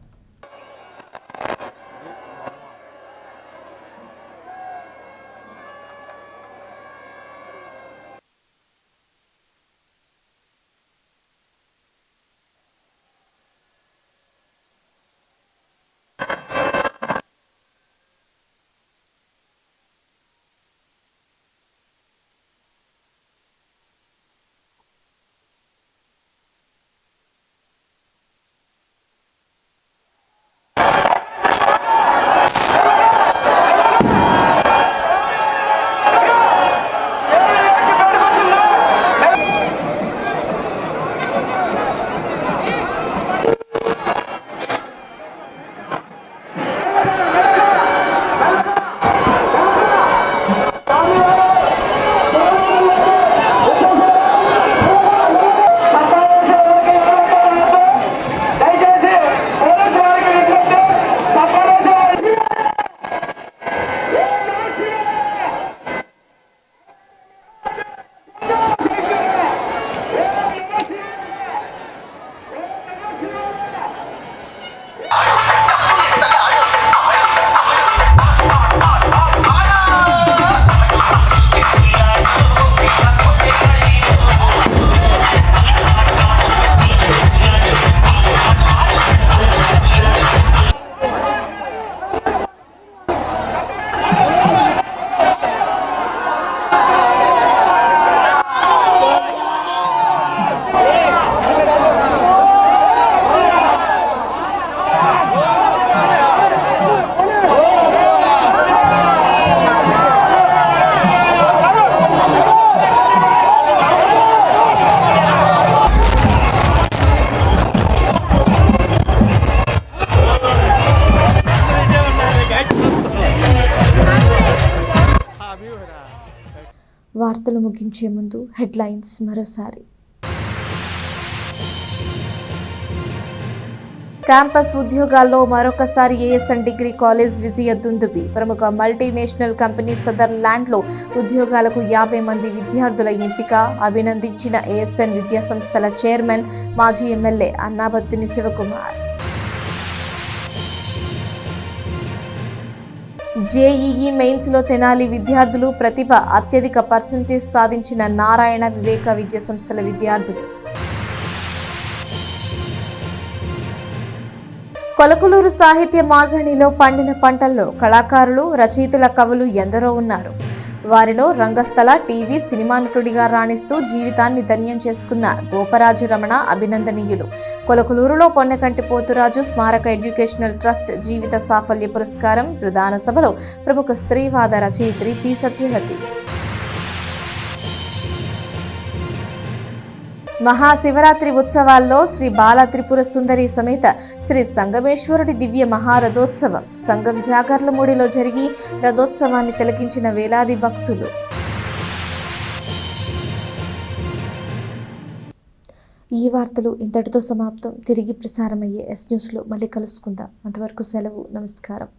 వార్తలు ముగించే ముందు హెడ్లైన్స్ మరోసారి. క్యాంపస్ ఉద్యోగాల్లో మరొకసారి ఏఎస్ఎన్ డిగ్రీ కాలేజ్ విజయ దుందుబి. ప్రముఖ మల్టీనేషనల్ కంపెనీ సదర్లాండ్లో ఉద్యోగాలకు 50 మంది విద్యార్థుల ఎంపిక. అభినందించిన ఏఎస్ఎన్ విద్యాసంస్థల చైర్మన్ మాజీ ఎమ్మెల్యే అన్నాబత్తుని శివకుమార్. జేఈఈ మెయిన్స్లో తెనాలి విద్యార్థులు ప్రతిభ. అత్యధిక పర్సెంటేజ్ సాధించిన నారాయణ వివేక విద్యాసంస్థల విద్యార్థులు. కొలకులూరు సాహిత్య మాగణిలో పండిన పంటల్లో కళాకారులు, రచయితల, కవులు ఎందరో ఉన్నారు. వారిలో రంగస్థల, టీవీ, సినిమా నటుడిగా రాణిస్తూ జీవితాన్ని ధన్యం చేసుకున్న గోపరాజు రమణ అభినందనీయులు. కొలకులూరులో పొన్నకంటి పోతురాజు స్మారక ఎడ్యుకేషనల్ ట్రస్ట్ జీవిత సాఫల్య పురస్కారం. ప్రధాన సభలో ప్రముఖ స్త్రీవాద రచయిత్రి పి. సత్యవతి. మహాశివరాత్రి ఉత్సవాల్లో శ్రీ బాల త్రిపుర సుందరి సమేత శ్రీ సంగమేశ్వరుడి దివ్య మహారథోత్సవం. సంగం జాగర్లమూడిలో జరిగి రథోత్సవాన్ని తిలకించిన వేలాది భక్తులు. ఈ వార్తలు ఇంతటితో సమాప్తం. తిరిగి ప్రసారమయ్యే ఎస్ న్యూస్లో మళ్ళీ కలుసుకుందాం. అంతవరకు సెలవు. నమస్కారం.